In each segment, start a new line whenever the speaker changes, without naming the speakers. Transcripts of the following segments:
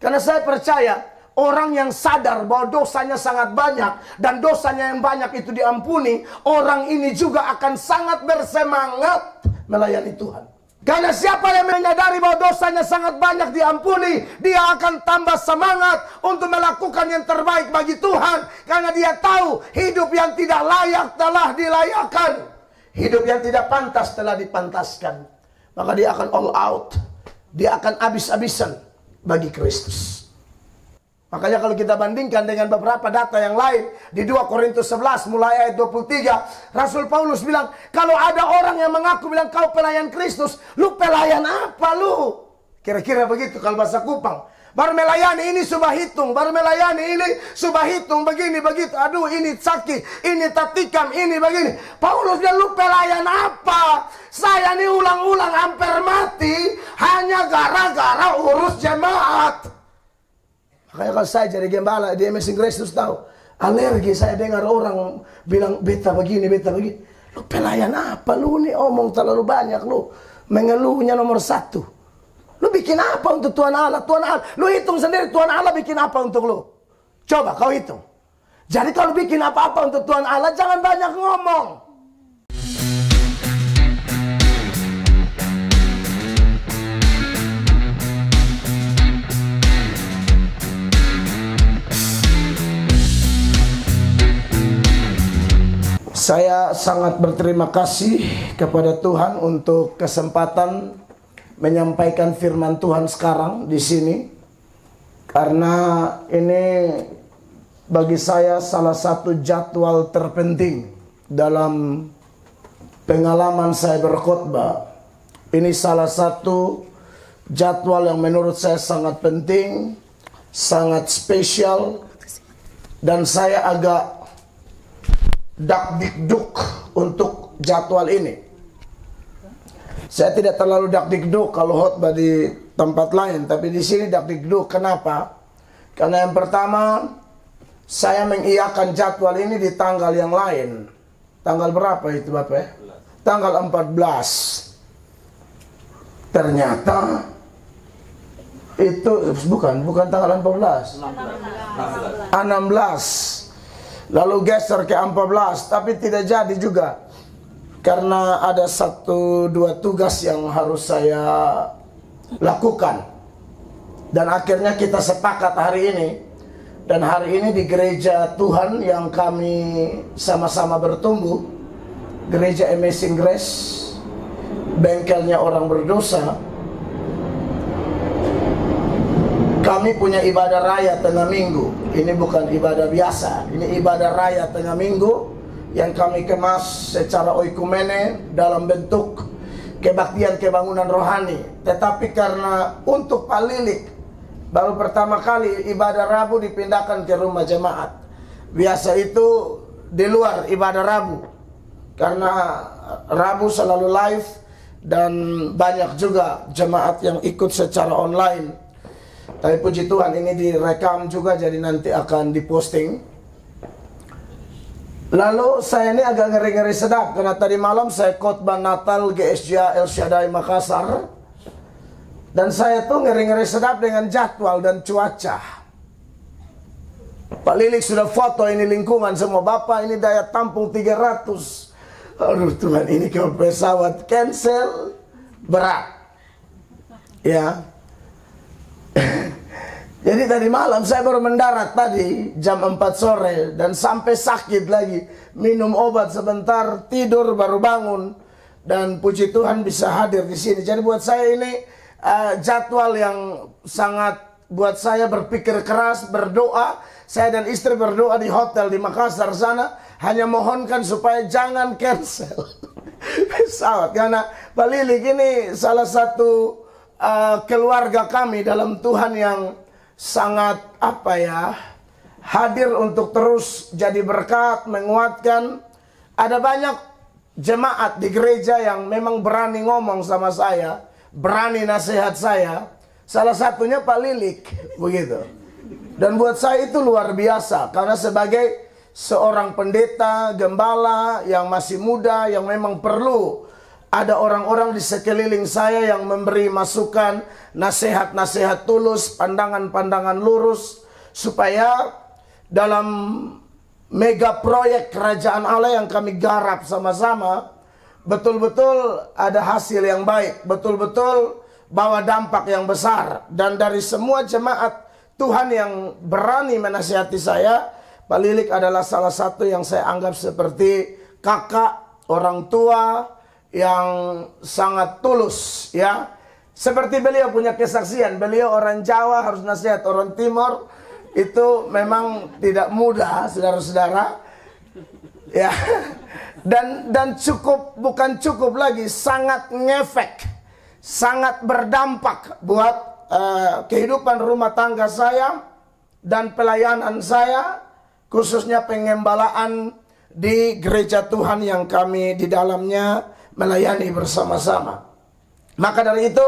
Karena saya percaya orang yang sadar bahwa dosanya sangat banyak dan dosanya yang banyak itu diampuni, orang ini juga akan sangat bersemangat melayani Tuhan. Karena siapa yang menyadari bahwa dosanya sangat banyak diampuni, dia akan tambah semangat untuk melakukan yang terbaik bagi Tuhan. Karena dia tahu hidup yang tidak layak telah dilayakkan, hidup yang tidak pantas telah dipantaskan. Maka dia akan all out, dia akan habis-habisan bagi Kristus. Makanya kalau kita bandingkan dengan beberapa data yang lain, di 2 Korintus 11 mulai ayat 23, Rasul Paulus bilang, kalau ada orang yang mengaku bilang kau pelayan Kristus, lu pelayan apa lu? Kira-kira begitu kalau bahasa Kupang. Baru melayani ini subah hitung, baru melayani ini subah hitung, begini begitu. Aduh ini sakit, ini tatikam, ini begini. Paulus bilang lu pelayan apa? Saya ini ulang-ulang hampir mati hanya gara-gara urus jemaat. Makanya kalau saya jadi gembala di Amazing Grace terus tahu, alergi saya dengar orang bilang beta begini, beta begini. Lu pelayan apa lu nih, omong terlalu banyak lu. Mengeluhnya nomor 1. Lu bikin apa untuk Tuhan Allah? Tuhan Allah, lu hitung sendiri Tuhan Allah bikin apa untuk lu. Coba kau hitung. Jadi kalau bikin apa-apa untuk Tuhan Allah, jangan banyak ngomong. Saya sangat berterima kasih kepada Tuhan untuk kesempatan menyampaikan firman Tuhan sekarang di sini. Karena ini bagi saya salah satu jadwal terpenting dalam pengalaman saya berkhotbah. Ini salah satu jadwal yang menurut saya sangat penting, sangat spesial, dan saya agak dakdikduk untuk jadwal ini. Saya tidak terlalu dakdikduk kalau khotbah di tempat lain, tapi di sini dakdikduk. Kenapa? Karena yang pertama, saya mengiyakan jadwal ini di tanggal yang lain. Tanggal berapa itu Bapak? Tanggal 14. Ternyata itu bukan tanggal 14. 16. Lalu geser ke 14, tapi tidak jadi juga. Karena ada 1-2 tugas yang harus saya lakukan. Dan akhirnya kita sepakat hari ini. Dan hari ini di gereja Tuhan yang kami sama-sama bertumbuh, gereja Amazing Grace, bengkelnya orang berdosa, kami punya ibadah raya tengah minggu. Ini bukan ibadah biasa, ini ibadah raya tengah minggu yang kami kemas secara oikumene dalam bentuk kebaktian kebangunan rohani. Tetapi karena untuk Pak Lilik baru pertama kali ibadah Rabu dipindahkan ke rumah jemaat. Biasa itu di luar ibadah Rabu, karena Rabu selalu live dan banyak juga jemaat yang ikut secara online. Tapi puji Tuhan ini direkam juga, jadi nanti akan diposting. Lalu saya ini agak ngeri-ngeri sedap karena tadi malam saya khotbah Natal GSJ El Shaddai Makassar. Dan saya tuh ngeri-ngeri sedap dengan jadwal dan cuaca. Pak Lilik sudah foto ini lingkungan semua. Bapak ini daya tampung 300. Aduh Tuhan, ini kalau pesawat cancel berat. Ya. Jadi tadi malam saya baru mendarat tadi jam 4 sore dan sampai sakit lagi. Minum obat sebentar, tidur baru bangun, dan puji Tuhan bisa hadir di sini. Jadi buat saya ini jadwal yang sangat buat saya berpikir keras, berdoa. Saya dan istri berdoa di hotel di Makassar sana, hanya mohonkan supaya jangan cancel pesawat. Karena Pak Lilik ini salah satu keluarga kami dalam Tuhan yang sangat hadir untuk terus jadi berkat, menguatkan. Ada banyak jemaat di gereja yang memang berani ngomong sama saya, berani nasihat saya. Salah satunya Pak Lilik, begitu. Dan buat saya itu luar biasa, karena sebagai seorang pendeta, gembala yang masih muda, yang memang perlu ada orang-orang di sekeliling saya yang memberi masukan, nasihat-nasihat tulus, pandangan-pandangan lurus, supaya dalam mega proyek kerajaan Allah yang kami garap sama-sama, betul-betul ada hasil yang baik, betul-betul bawa dampak yang besar. Dan dari semua jemaat Tuhan yang berani menasihati saya, Pak Lilik adalah salah satu yang saya anggap seperti kakak, orang tua yang sangat tulus, ya. Seperti beliau punya kesaksian, beliau orang Jawa harus nasihat orang Timur, itu memang tidak mudah, saudara-saudara. Ya. Dan cukup, bukan cukup lagi, sangat ngefek, sangat berdampak buat kehidupan rumah tangga saya dan pelayanan saya, khususnya pengembalaan di gereja Tuhan yang kami di dalamnya melayani bersama-sama. Maka dari itu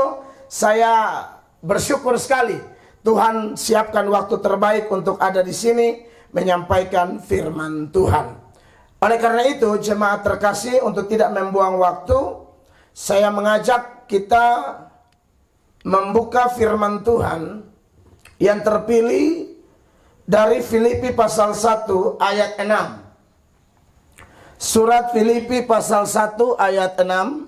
saya bersyukur sekali Tuhan siapkan waktu terbaik untuk ada di sini menyampaikan firman Tuhan. Oleh karena itu, jemaat terkasih, untuk tidak membuang waktu, saya mengajak kita membuka firman Tuhan yang terpilih dari Filipi pasal 1 ayat 6. Surat Filipi pasal 1 ayat 6.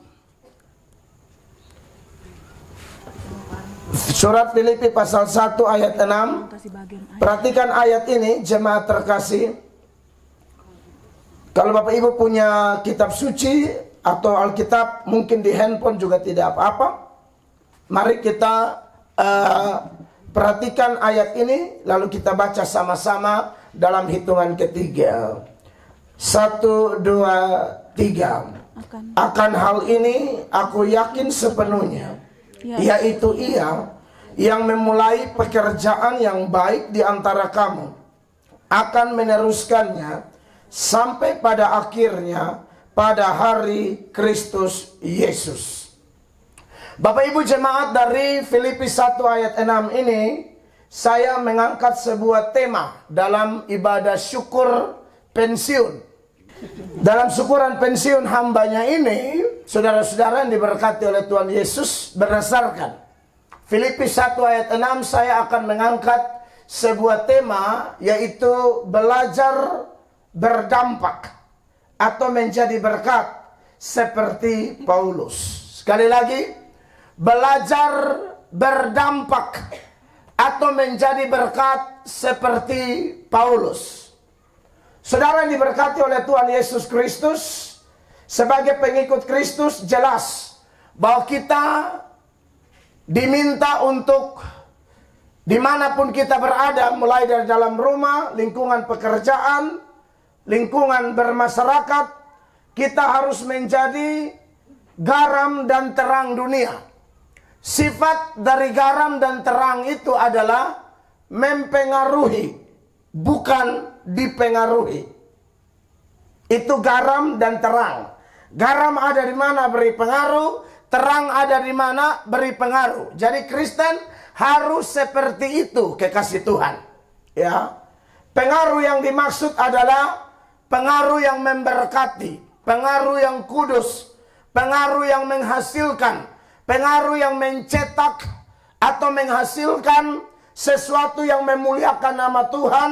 Surat Filipi pasal 1 ayat 6. Perhatikan ayat ini, jemaat terkasih. Kalau Bapak Ibu punya kitab suci atau Alkitab, mungkin di handphone juga tidak apa-apa. Mari kita perhatikan ayat ini, lalu kita baca sama-sama dalam hitungan ketiga. 1, 2, 3. Akan hal ini aku yakin sepenuhnya, yaitu Ia yang memulai pekerjaan yang baik di antara kamu akan meneruskannya sampai pada akhirnya pada hari Kristus Yesus. Bapak Ibu jemaat, dari Filipi 1 ayat 6 ini saya mengangkat sebuah tema dalam ibadah syukur pensiun. Dalam syukuran pensiun hambanya ini, saudara-saudara yang diberkati oleh Tuhan Yesus, berdasarkan Filipi 1 ayat 6, saya akan mengangkat sebuah tema, yaitu belajar berdampak atau menjadi berkat seperti Paulus. Sekali lagi, belajar berdampak atau menjadi berkat seperti Paulus. Saudara yang diberkati oleh Tuhan Yesus Kristus, sebagai pengikut Kristus, jelas bahwa kita diminta untuk dimanapun kita berada, mulai dari dalam rumah, lingkungan pekerjaan, lingkungan bermasyarakat, kita harus menjadi garam dan terang dunia. Sifat dari garam dan terang itu adalah mempengaruhi, bukan dipengaruhi. Itu garam dan terang. Garam ada di mana beri pengaruh, terang ada di mana beri pengaruh. Jadi Kristen harus seperti itu, kekasih Tuhan. Ya, pengaruh yang dimaksud adalah pengaruh yang memberkati, pengaruh yang kudus, pengaruh yang menghasilkan, pengaruh yang mencetak atau menghasilkan sesuatu yang memuliakan nama Tuhan,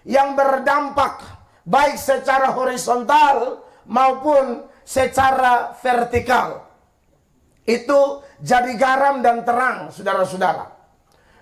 yang berdampak baik secara horizontal maupun secara vertikal. Itu jadi garam dan terang, saudara-saudara.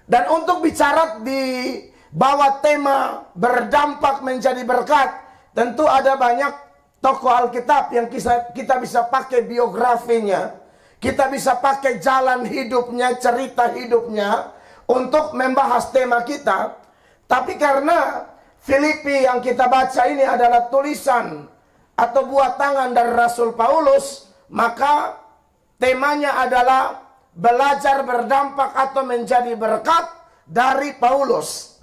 Dan untuk bicara di bawah tema berdampak menjadi berkat, tentu ada banyak tokoh Alkitab yang kita bisa pakai biografinya. Kita bisa pakai jalan hidupnya, cerita hidupnya untuk membahas tema kita. Tapi karena Filipi yang kita baca ini adalah tulisan atau buah tangan dari Rasul Paulus, maka temanya adalah belajar berdampak atau menjadi berkat dari Paulus.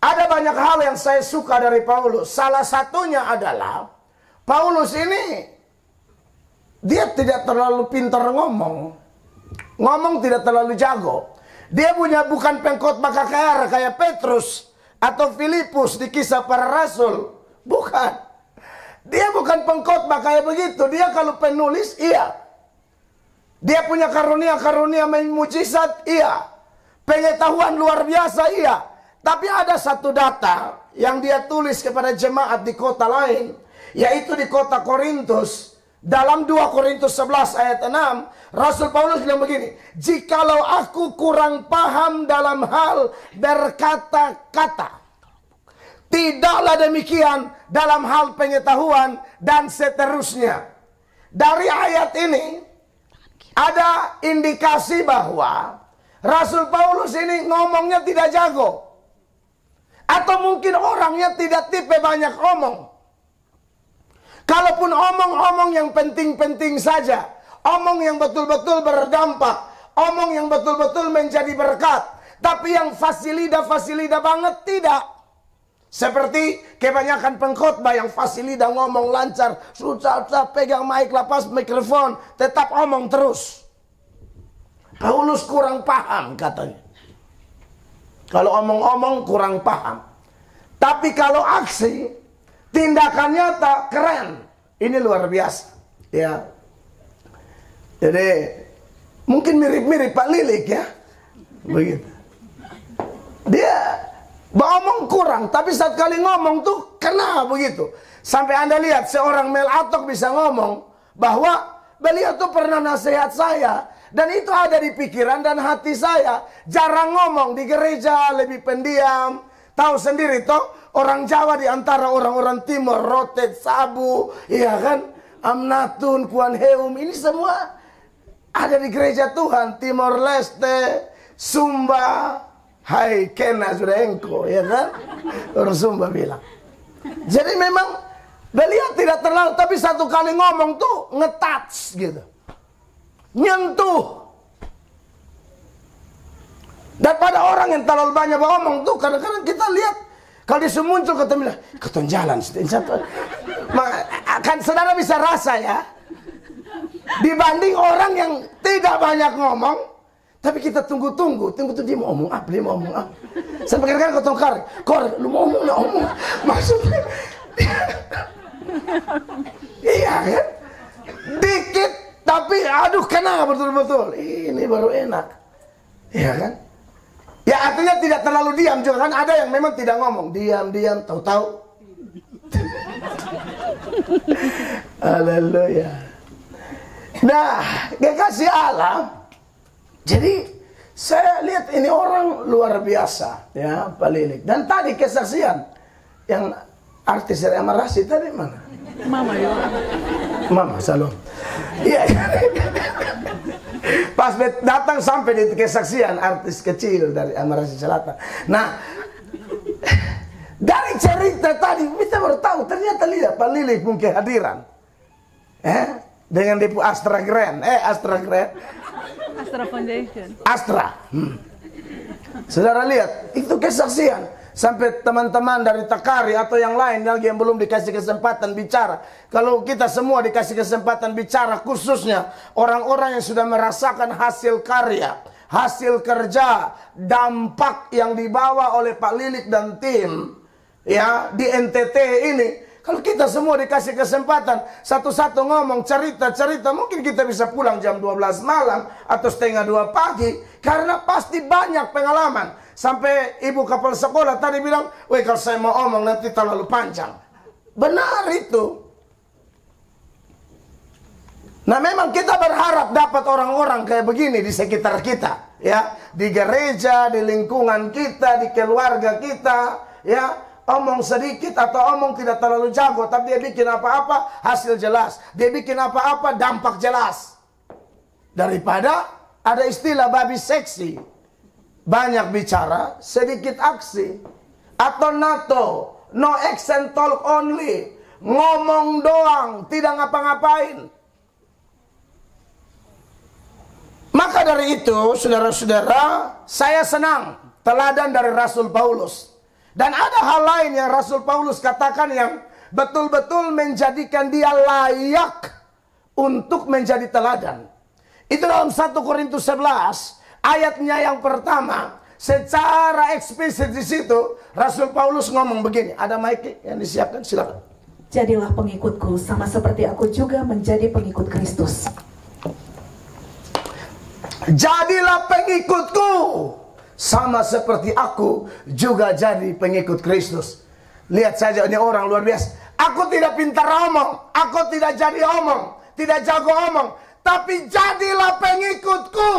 Ada banyak hal yang saya suka dari Paulus. Salah satunya adalah Paulus ini dia tidak terlalu pintar ngomong. Ngomong tidak terlalu jago. Dia punya bukan pengkhotbah KKR kayak Petrus atau Filipus di Kisah Para Rasul. Bukan. Dia bukan pengkhotbah kayak begitu. Dia kalau penulis, iya. Dia punya karunia-karunia mujizat, iya. Pengetahuan luar biasa, iya. Tapi ada satu data yang dia tulis kepada jemaat di kota lain, yaitu di kota Korintus. Dalam 2 Korintus 11 ayat 6, Rasul Paulus bilang begini, jikalau aku kurang paham dalam hal berkata-kata, tidaklah demikian dalam hal pengetahuan dan seterusnya. Dari ayat ini ada indikasi bahwa Rasul Paulus ini ngomongnya tidak jago. Atau mungkin orangnya tidak tipe banyak omong. Kalaupun omong-omong yang penting-penting saja, omong yang betul-betul berdampak, omong yang betul-betul menjadi berkat, tapi yang fasilida banget tidak. Seperti kebanyakan pengkhotbah yang fasilida ngomong lancar, susah pegang mic, lepas mikrofon, tetap omong terus. Paulus kurang paham katanya. Kalau omong-omong kurang paham. Tapi kalau aksi, tindakan nyata, keren. Ini luar biasa. Ya. Jadi, mungkin mirip-mirip Pak Lilik ya. Begitu. Dia ngomong kurang, tapi saat kali ngomong tuh kena begitu. Sampai Anda lihat seorang Mel Atok bisa ngomong bahwa beliau tuh pernah nasihat saya. Dan itu ada di pikiran dan hati saya. Jarang ngomong di gereja, lebih pendiam. Tahu sendiri toh, orang Jawa di antara orang-orang Timur, Rotet, Sabu, iya kan, Amnatun, Kuan Heum, ini semua ada di gereja Tuhan. Timor Leste, Sumba, Hai Kena sudah engko, ya kan? Orang Sumba bilang. Jadi memang beliau tidak terlalu, tapi satu kali ngomong tuh nge-touch gitu. Nyentuh. Dan pada orang yang terlalu banyak ngomong tuh kadang-kadang kita lihat kalau dia muncul kata bilang keton jalan kan saudara bisa rasa ya, dibanding orang yang tidak banyak ngomong tapi kita tunggu dia mau ngomong apa, saya pikirkan keton kor lu mau ngomong maksudnya iya kan, dikit tapi aduh kena betul-betul. Ini baru enak. Ya kan? Ya artinya tidak terlalu diam juga kan. Ada yang memang tidak ngomong. Diam, tahu-tahu. Haleluya. Nah, kekasih Allah. Jadi saya lihat ini orang luar biasa. Ya, Pak Lilik. Dan tadi kesaksian. Yang artis dari Amarasi tadi mana?
Mama ya.
Mama Salom. Iya. Pas datang sampai di kesaksian artis kecil dari Amarasi Selatan. Nah, dari cerita tadi kita baru tahu ternyata lihat Pak Lilik pun kehadiran. Dengan Depu Astra Grand. Astra Foundation. Astra. Saudara lihat, itu kesaksian. Sampai teman-teman dari Takari atau yang lain lagi yang belum dikasih kesempatan bicara. Kalau kita semua dikasih kesempatan bicara, khususnya orang-orang yang sudah merasakan hasil karya, hasil kerja, dampak yang dibawa oleh Pak Lilik dan tim ya di NTT ini. Kalau kita semua dikasih kesempatan satu-satu ngomong cerita-cerita, mungkin kita bisa pulang jam 12 malam atau setengah 2 pagi. Karena pasti banyak pengalaman. Sampai ibu kapal sekolah tadi bilang, weh kalau saya mau omong nanti terlalu panjang. Benar itu. Nah memang kita berharap dapat orang-orang kayak begini di sekitar kita. Ya, di gereja, di lingkungan kita, di keluarga kita. Ya, omong sedikit atau omong tidak terlalu jago, tapi dia bikin apa-apa hasil jelas. Dia bikin apa-apa dampak jelas. Daripada ada istilah babi seksi. Banyak bicara, sedikit aksi. Atau NATO, no action talk only. Ngomong doang, tidak ngapa-ngapain. Maka dari itu, saudara-saudara, saya senang teladan dari Rasul Paulus. Dan ada hal lain yang Rasul Paulus katakan yang betul-betul menjadikan dia layak untuk menjadi teladan. Itu dalam 1 Korintus 11 ayatnya yang pertama, secara eksplisit di situ Rasul Paulus ngomong begini. Ada mic yang disiapkan, silakan.
Jadilah pengikutku sama seperti aku juga menjadi pengikut Kristus.
Jadilah pengikutku sama seperti aku juga jadi pengikut Kristus. Lihat saja, ini orang luar biasa. Aku tidak pintar omong, aku tidak jadi omong, tidak jago omong, tapi jadilah pengikutku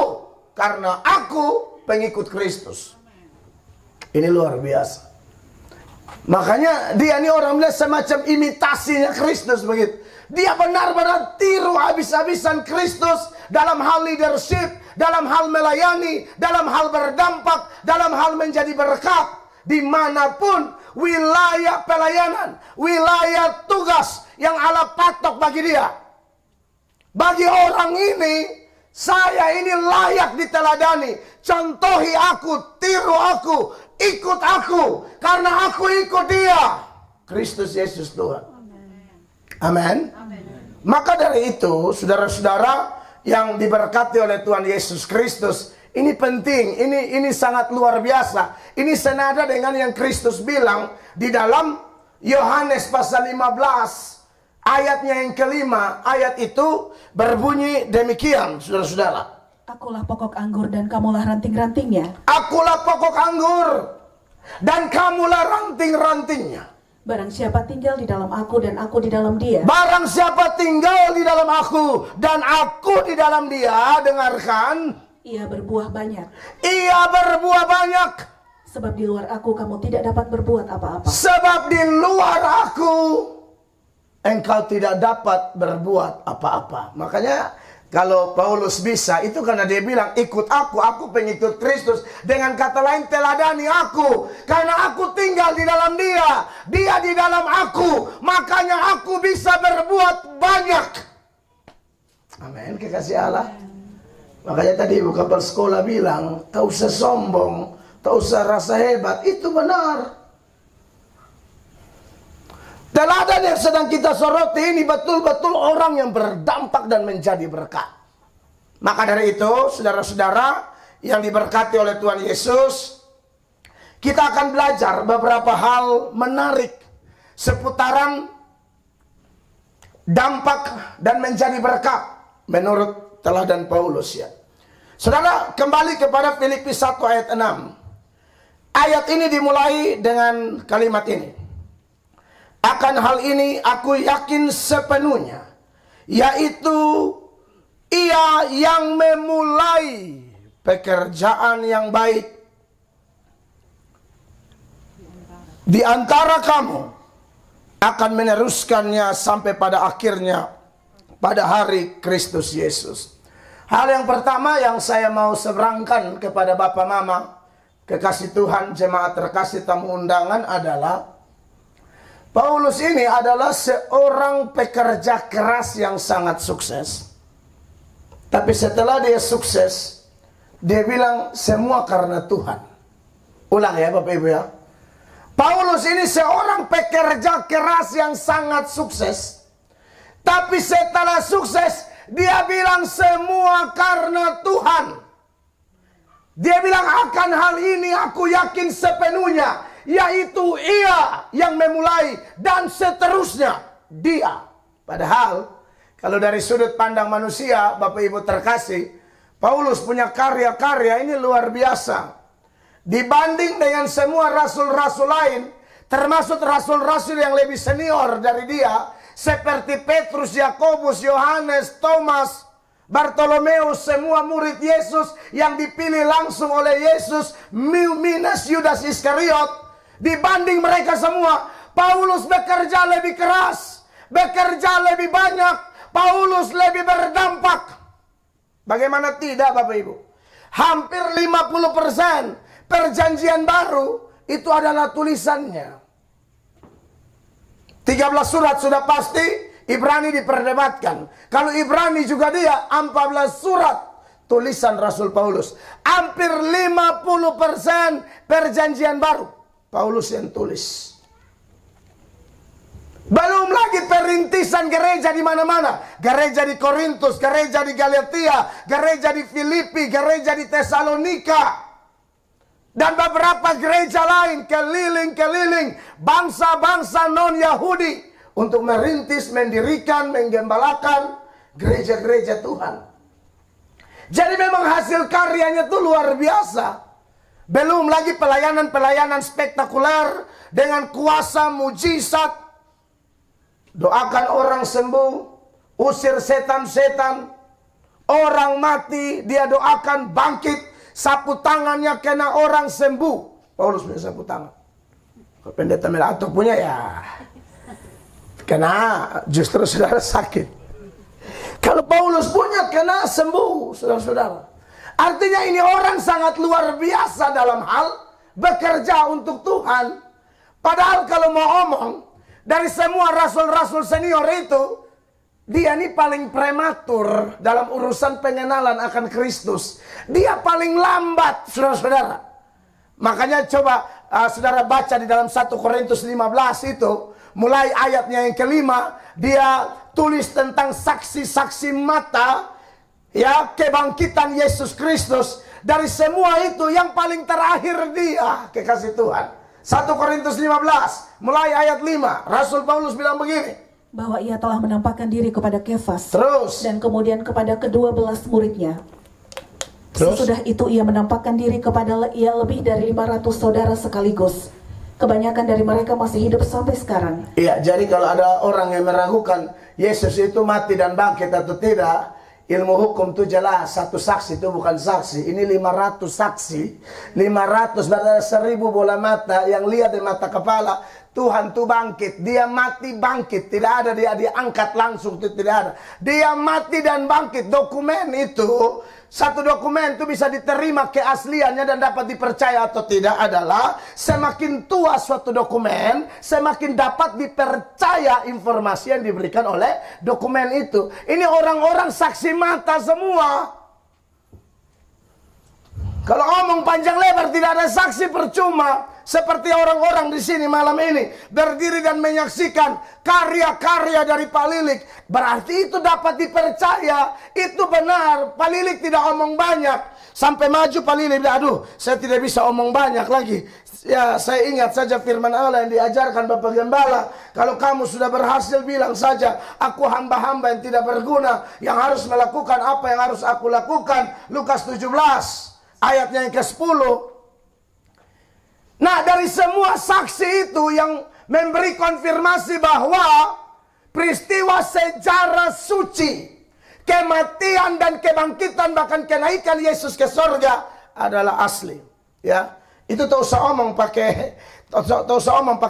karena aku pengikut Kristus. Ini luar biasa. Makanya dia ini orang melihat semacam imitasinya Kristus begitu. Dia benar-benar tiru habis-habisan Kristus dalam hal leadership, dalam hal melayani, dalam hal berdampak, dalam hal menjadi berkat. Dimanapun wilayah pelayanan, wilayah tugas yang Allah patok bagi dia. Bagi orang ini, saya ini layak diteladani. Contohi aku, tiru aku, ikut aku, karena aku ikut dia. Kristus Yesus Tuhan. Amin. Maka dari itu, saudara-saudara yang diberkati oleh Tuhan Yesus Kristus, ini penting, ini sangat luar biasa. Ini senada dengan yang Kristus bilang di dalam Yohanes pasal 15, ayatnya yang kelima. Ayat itu berbunyi demikian, saudara-saudara.
Akulah pokok anggur dan kamulah ranting-rantingnya.
Akulah pokok anggur dan kamulah ranting-rantingnya.
Barang siapa tinggal di dalam aku dan aku di dalam dia.
Barang siapa tinggal di dalam aku dan aku di dalam dia, dengarkan.
Ia berbuah banyak.
Ia berbuah banyak.
Sebab di luar aku kamu tidak dapat berbuat apa-apa.
Sebab di luar aku engkau tidak dapat berbuat apa-apa. Makanya kalau Paulus bisa, itu karena dia bilang, ikut aku pengikut Kristus. Dengan kata lain, teladani aku. Karena aku tinggal di dalam dia, dia di dalam aku. Makanya aku bisa berbuat banyak. Amin, kekasih Allah. Makanya tadi Ibu Kapal Sekolah bilang, tak usah sombong, tak usah rasa hebat. Itu benar. Teladan yang sedang kita soroti ini betul-betul orang yang berdampak dan menjadi berkat. Maka dari itu, saudara-saudara yang diberkati oleh Tuhan Yesus, kita akan belajar beberapa hal menarik seputaran dampak dan menjadi berkat menurut teladan Paulus ya. Saudara, kembali kepada Filipi 1 ayat 6. Ayat ini dimulai dengan kalimat ini. Akan hal ini aku yakin sepenuhnya, yaitu ia yang memulai pekerjaan yang baik di antara kamu akan meneruskannya sampai pada akhirnya pada hari Kristus Yesus. Hal yang pertama yang saya mau seberangkan kepada Bapak Mama, kekasih Tuhan, jemaat terkasih tamu undangan adalah Paulus ini adalah seorang pekerja keras yang sangat sukses. Tapi setelah dia sukses, dia bilang semua karena Tuhan. Ulang ya Bapak Ibu ya. Paulus ini seorang pekerja keras yang sangat sukses. Tapi setelah sukses, dia bilang semua karena Tuhan. Dia bilang akan hal ini aku yakin sepenuhnya, yaitu ia yang memulai dan seterusnya dia. Padahal kalau dari sudut pandang manusia, Bapak Ibu terkasih, Paulus punya karya-karya ini luar biasa. Dibanding dengan semua rasul-rasul lain, termasuk rasul-rasul yang lebih senior dari dia, seperti Petrus, Yakobus, Yohanes, Thomas, Bartolomeus, semua murid Yesus yang dipilih langsung oleh Yesus, minus Yudas Iskariot. Dibanding mereka semua, Paulus bekerja lebih keras, bekerja lebih banyak, Paulus lebih berdampak. Bagaimana tidak Bapak Ibu? Hampir 50% perjanjian baru itu adalah tulisannya. 13 surat sudah pasti, Ibrani diperdebatkan. Kalau Ibrani juga dia, 14 surat tulisan Rasul Paulus. Hampir 50% perjanjian baru Paulus yang tulis. Belum lagi perintisan gereja di mana-mana. Gereja di Korintus, gereja di Galatia, gereja di Filipi, gereja di Tesalonika. Dan beberapa gereja lain keliling-keliling bangsa-bangsa non-Yahudi untuk merintis, mendirikan, menggembalakan gereja-gereja Tuhan. Jadi memang hasil karyanya itu luar biasa. Belum lagi pelayanan-pelayanan spektakuler dengan kuasa mujizat. Doakan orang sembuh, usir setan-setan, orang mati dia doakan bangkit, sapu tangannya kena orang sembuh. Paulus punya sapu tangan. Kalau pendeta Melato punya ya kena justru saudara sakit. Kalau Paulus punya kena sembuh, saudara-saudara. Artinya ini orang sangat luar biasa dalam hal bekerja untuk Tuhan. Padahal kalau mau omong, dari semua rasul-rasul senior itu, dia ini paling prematur dalam urusan pengenalan akan Kristus. Dia paling lambat, saudara-saudara. Makanya coba saudara baca di dalam 1 Korintus 15 itu, mulai ayatnya yang kelima, dia tulis tentang saksi-saksi mata, ya, kebangkitan Yesus Kristus. Dari semua itu yang paling terakhir dia, kekasih Tuhan. 1 Korintus 15 mulai ayat 5, Rasul Paulus bilang begini,
bahwa ia telah menampakkan diri kepada Kefas,
terus,
dan kemudian kepada kedua-belas muridnya.
terus,
Sesudah itu ia menampakkan diri kepada ia lebih dari 500 saudara sekaligus. Kebanyakan dari mereka masih hidup sampai sekarang.
iya, jadi kalau ada orang yang meragukan Yesus itu mati dan bangkit atau tidak, ilmu hukum itu jelas, satu saksi itu bukan saksi. Ini 500 saksi, 500 berarti 1000 bola mata yang lihat di mata kepala. Tuhan tuh bangkit, dia mati bangkit, tidak ada dia diangkat langsung, itu tidak ada. Dia mati dan bangkit. Dokumen itu, satu dokumen itu bisa diterima keasliannya dan dapat dipercaya atau tidak adalah semakin tua suatu dokumen, semakin dapat dipercaya informasi yang diberikan oleh dokumen itu. Ini orang-orang saksi mata semua. Kalau omong panjang lebar tidak ada saksi percuma. Seperti orang-orang di sini malam ini berdiri dan menyaksikan karya-karya dari Pak Lilik, berarti itu dapat dipercaya, itu benar. Pak Lilik tidak omong banyak. Sampai maju Pak Lilik, aduh saya tidak bisa omong banyak lagi. Ya, saya ingat saja firman Allah yang diajarkan Bapak Gembala. Kalau kamu sudah berhasil, bilang saja, aku hamba-hamba yang tidak berguna, yang harus melakukan apa yang harus aku lakukan. Lukas 17 ayatnya yang ke-10. Nah, dari semua saksi itu yang memberi konfirmasi bahwa peristiwa sejarah suci, kematian dan kebangkitan bahkan kenaikan Yesus ke sorga adalah asli. Ya, itu tak usah omong pakai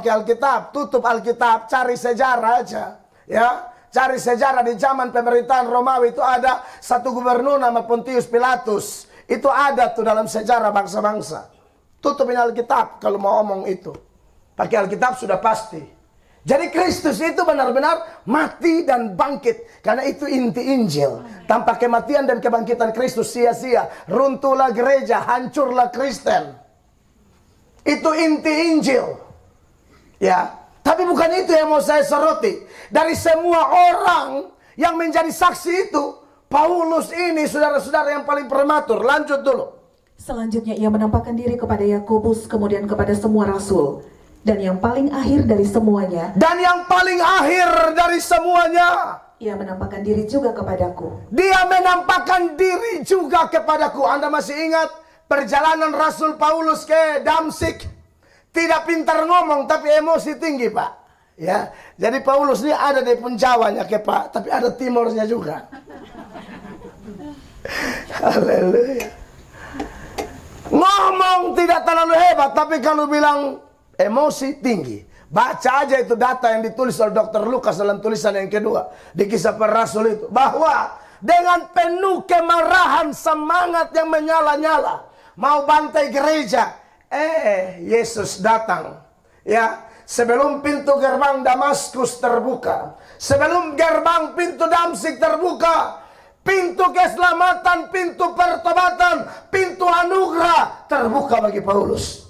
Alkitab, tutup Alkitab, cari sejarah aja. Ya, cari sejarah di zaman pemerintahan Romawi itu ada satu gubernur nama Pontius Pilatus. Itu ada tuh dalam sejarah bangsa-bangsa. Tutupin Alkitab kalau mau omong itu. Pakai Alkitab sudah pasti. Jadi Kristus itu benar-benar mati dan bangkit. Karena itu inti Injil. Tanpa kematian dan kebangkitan Kristus sia-sia. Runtuhlah gereja, hancurlah Kristen. Itu inti Injil. Ya, tapi bukan itu yang mau saya soroti. Dari semua orang yang menjadi saksi itu, Paulus ini saudara-saudara yang paling prematur. Lanjut dulu.
Selanjutnya ia menampakkan diri kepada Yakobus, kemudian kepada semua rasul. Dan yang paling akhir dari semuanya, ia menampakkan diri juga kepadaku.
Dia menampakkan diri juga kepadaku. Anda masih ingat perjalanan Rasul Paulus ke Damsik? Tidak pintar ngomong tapi emosi tinggi, Pak. Ya, jadi Paulus ini ada di Punjawanya ke Pak, tapi ada timurnya juga. Haleluya. Ngomong tidak terlalu hebat, tapi kalau bilang emosi tinggi. Baca aja itu data yang ditulis oleh Dr. Lukas dalam tulisan yang kedua di Kisah Para Rasul itu, bahwa dengan penuh kemarahan, semangat yang menyala-nyala, mau bantai gereja, Yesus datang. Ya, sebelum pintu gerbang Damaskus terbuka, sebelum gerbang pintu Damsik terbuka, pintu keselamatan, pintu pertobatan, pintu anugerah terbuka bagi Paulus.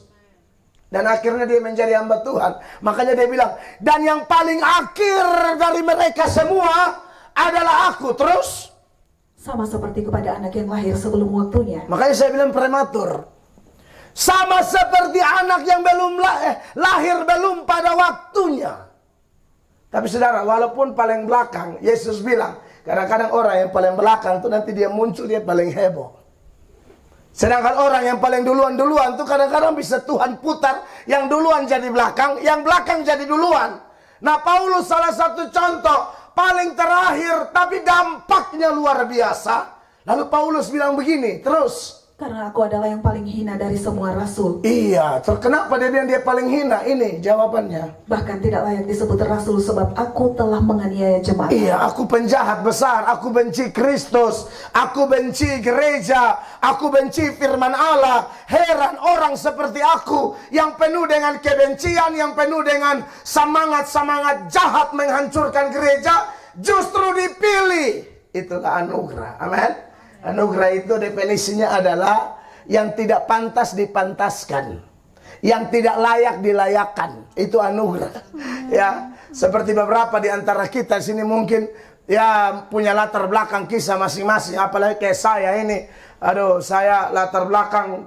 Dan akhirnya dia menjadi hamba Tuhan. Makanya dia bilang, dan yang paling akhir dari mereka semua adalah aku. Terus?
Sama seperti kepada anak yang lahir sebelum waktunya.
Makanya saya bilang prematur. Sama seperti anak yang belum lahir belum pada waktunya. Tapi saudara, walaupun paling belakang, Yesus bilang, kadang-kadang orang yang paling belakang itu nanti dia muncul, dia paling heboh. Sedangkan orang yang paling duluan tuh kadang-kadang bisa Tuhan putar, yang duluan jadi belakang, yang belakang jadi duluan. Nah, Paulus salah satu contoh, paling terakhir, tapi dampaknya luar biasa. Lalu Paulus bilang begini, terus.
Karena aku adalah yang paling hina dari semua rasul.
Iya, kenapa dia bilang dia paling hina? Ini jawabannya.
Bahkan tidak layak disebut rasul sebab aku telah menganiaya jemaat.
Iya, aku penjahat besar, aku benci Kristus, aku benci gereja, aku benci firman Allah. Heran orang seperti aku yang penuh dengan kebencian, yang penuh dengan semangat-semangat jahat menghancurkan gereja, justru dipilih. Itulah anugerah. Amin. Anugerah itu definisinya adalah yang tidak pantas dipantaskan, yang tidak layak dilayakkan. Itu anugerah. Ya, seperti beberapa di antara kita sini mungkin ya punya latar belakang kisah masing-masing. Apalagi kayak saya ini, aduh, saya latar belakang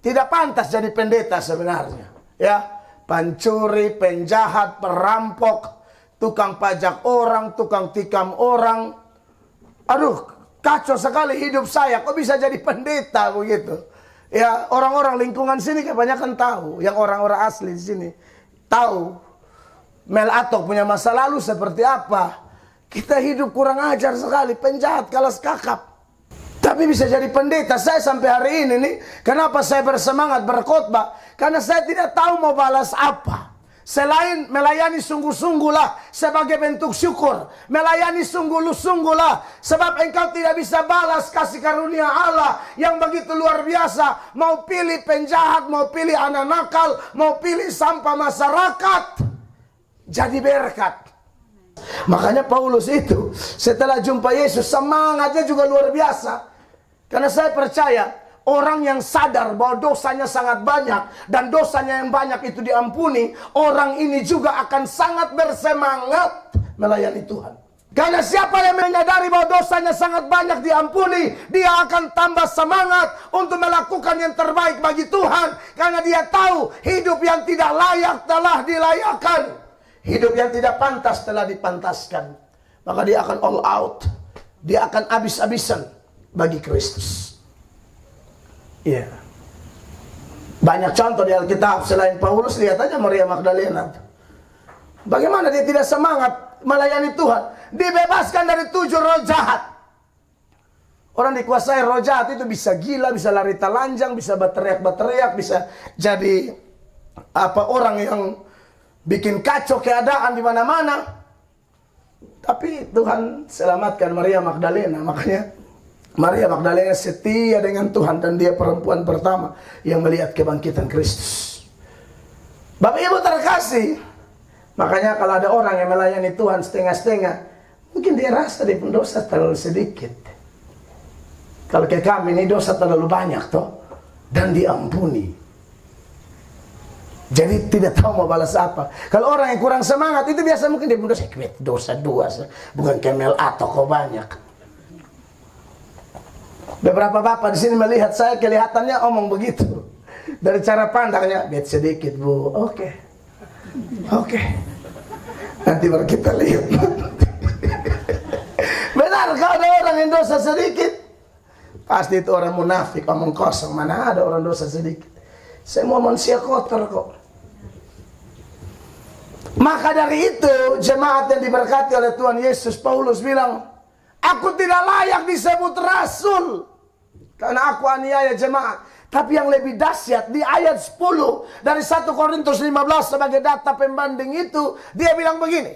tidak pantas jadi pendeta sebenarnya. Ya, pencuri, penjahat, perampok, tukang pajak orang, tukang tikam orang. Aduh, kacau sekali hidup saya, kok bisa jadi pendeta begitu? Ya, orang-orang lingkungan sini kebanyakan tahu, yang orang-orang asli di sini tahu Mel Atok punya masa lalu seperti apa. Kita hidup kurang ajar sekali, penjahat, kalas kakap. Tapi bisa jadi pendeta. Saya sampai hari ini nih, kenapa saya bersemangat berkhotbah? Karena saya tidak tahu mau balas apa. Selain melayani sungguh-sungguhlah sebagai bentuk syukur. Melayani sungguh-sungguhlah sebab engkau tidak bisa balas kasih karunia Allah yang begitu luar biasa. Mau pilih penjahat, mau pilih anak nakal, mau pilih sampah masyarakat, jadi berkat. Makanya Paulus itu setelah jumpa Yesus semangatnya juga luar biasa. Karena saya percaya orang yang sadar bahwa dosanya sangat banyak dan dosanya yang banyak itu diampuni, orang ini juga akan sangat bersemangat melayani Tuhan. Karena siapa yang menyadari bahwa dosanya sangat banyak diampuni, dia akan tambah semangat untuk melakukan yang terbaik bagi Tuhan. Karena dia tahu hidup yang tidak layak telah dilayakkan, hidup yang tidak pantas telah dipantaskan. Maka dia akan all out, dia akan habis-habisan bagi Kristus. Iya. Banyak contoh di Alkitab selain Paulus, lihat aja Maria Magdalena. Bagaimana dia tidak semangat melayani Tuhan? Dibebaskan dari 7 roh jahat. Orang dikuasai roh jahat itu bisa gila, bisa lari telanjang, bisa berteriak-berteriak, bisa jadi orang yang bikin kacau keadaan di mana-mana. Tapi Tuhan selamatkan Maria Magdalena. Makanya Maria Magdalena setia dengan Tuhan dan dia perempuan pertama yang melihat kebangkitan Kristus. Bapak Ibu terkasih, makanya kalau ada orang yang melayani Tuhan setengah-setengah, mungkin dia rasa dia pun dosa terlalu sedikit. Kalau kayak kami ini dosa terlalu banyak toh, dan diampuni. Jadi tidak tahu mau balas apa. Kalau orang yang kurang semangat itu biasa mungkin dia pun dosa dua, bukan kemel atau kok banyak. Beberapa bapak di sini melihat saya kelihatannya omong begitu. Dari cara pandangnya, bet sedikit bu, oke. Nanti baru kita lihat. Benar, kalau ada orang yang dosa sedikit, pasti itu orang munafik, omong kosong. Mana ada orang dosa sedikit? Semua manusia kotor kok. Maka dari itu, jemaat yang diberkati oleh Tuhan Yesus, Paulus bilang, aku tidak layak disebut rasul karena aku aniaya jemaat. Tapi yang lebih dahsyat di ayat 10 dari 1 Korintus 15 sebagai data pembanding itu, dia bilang begini.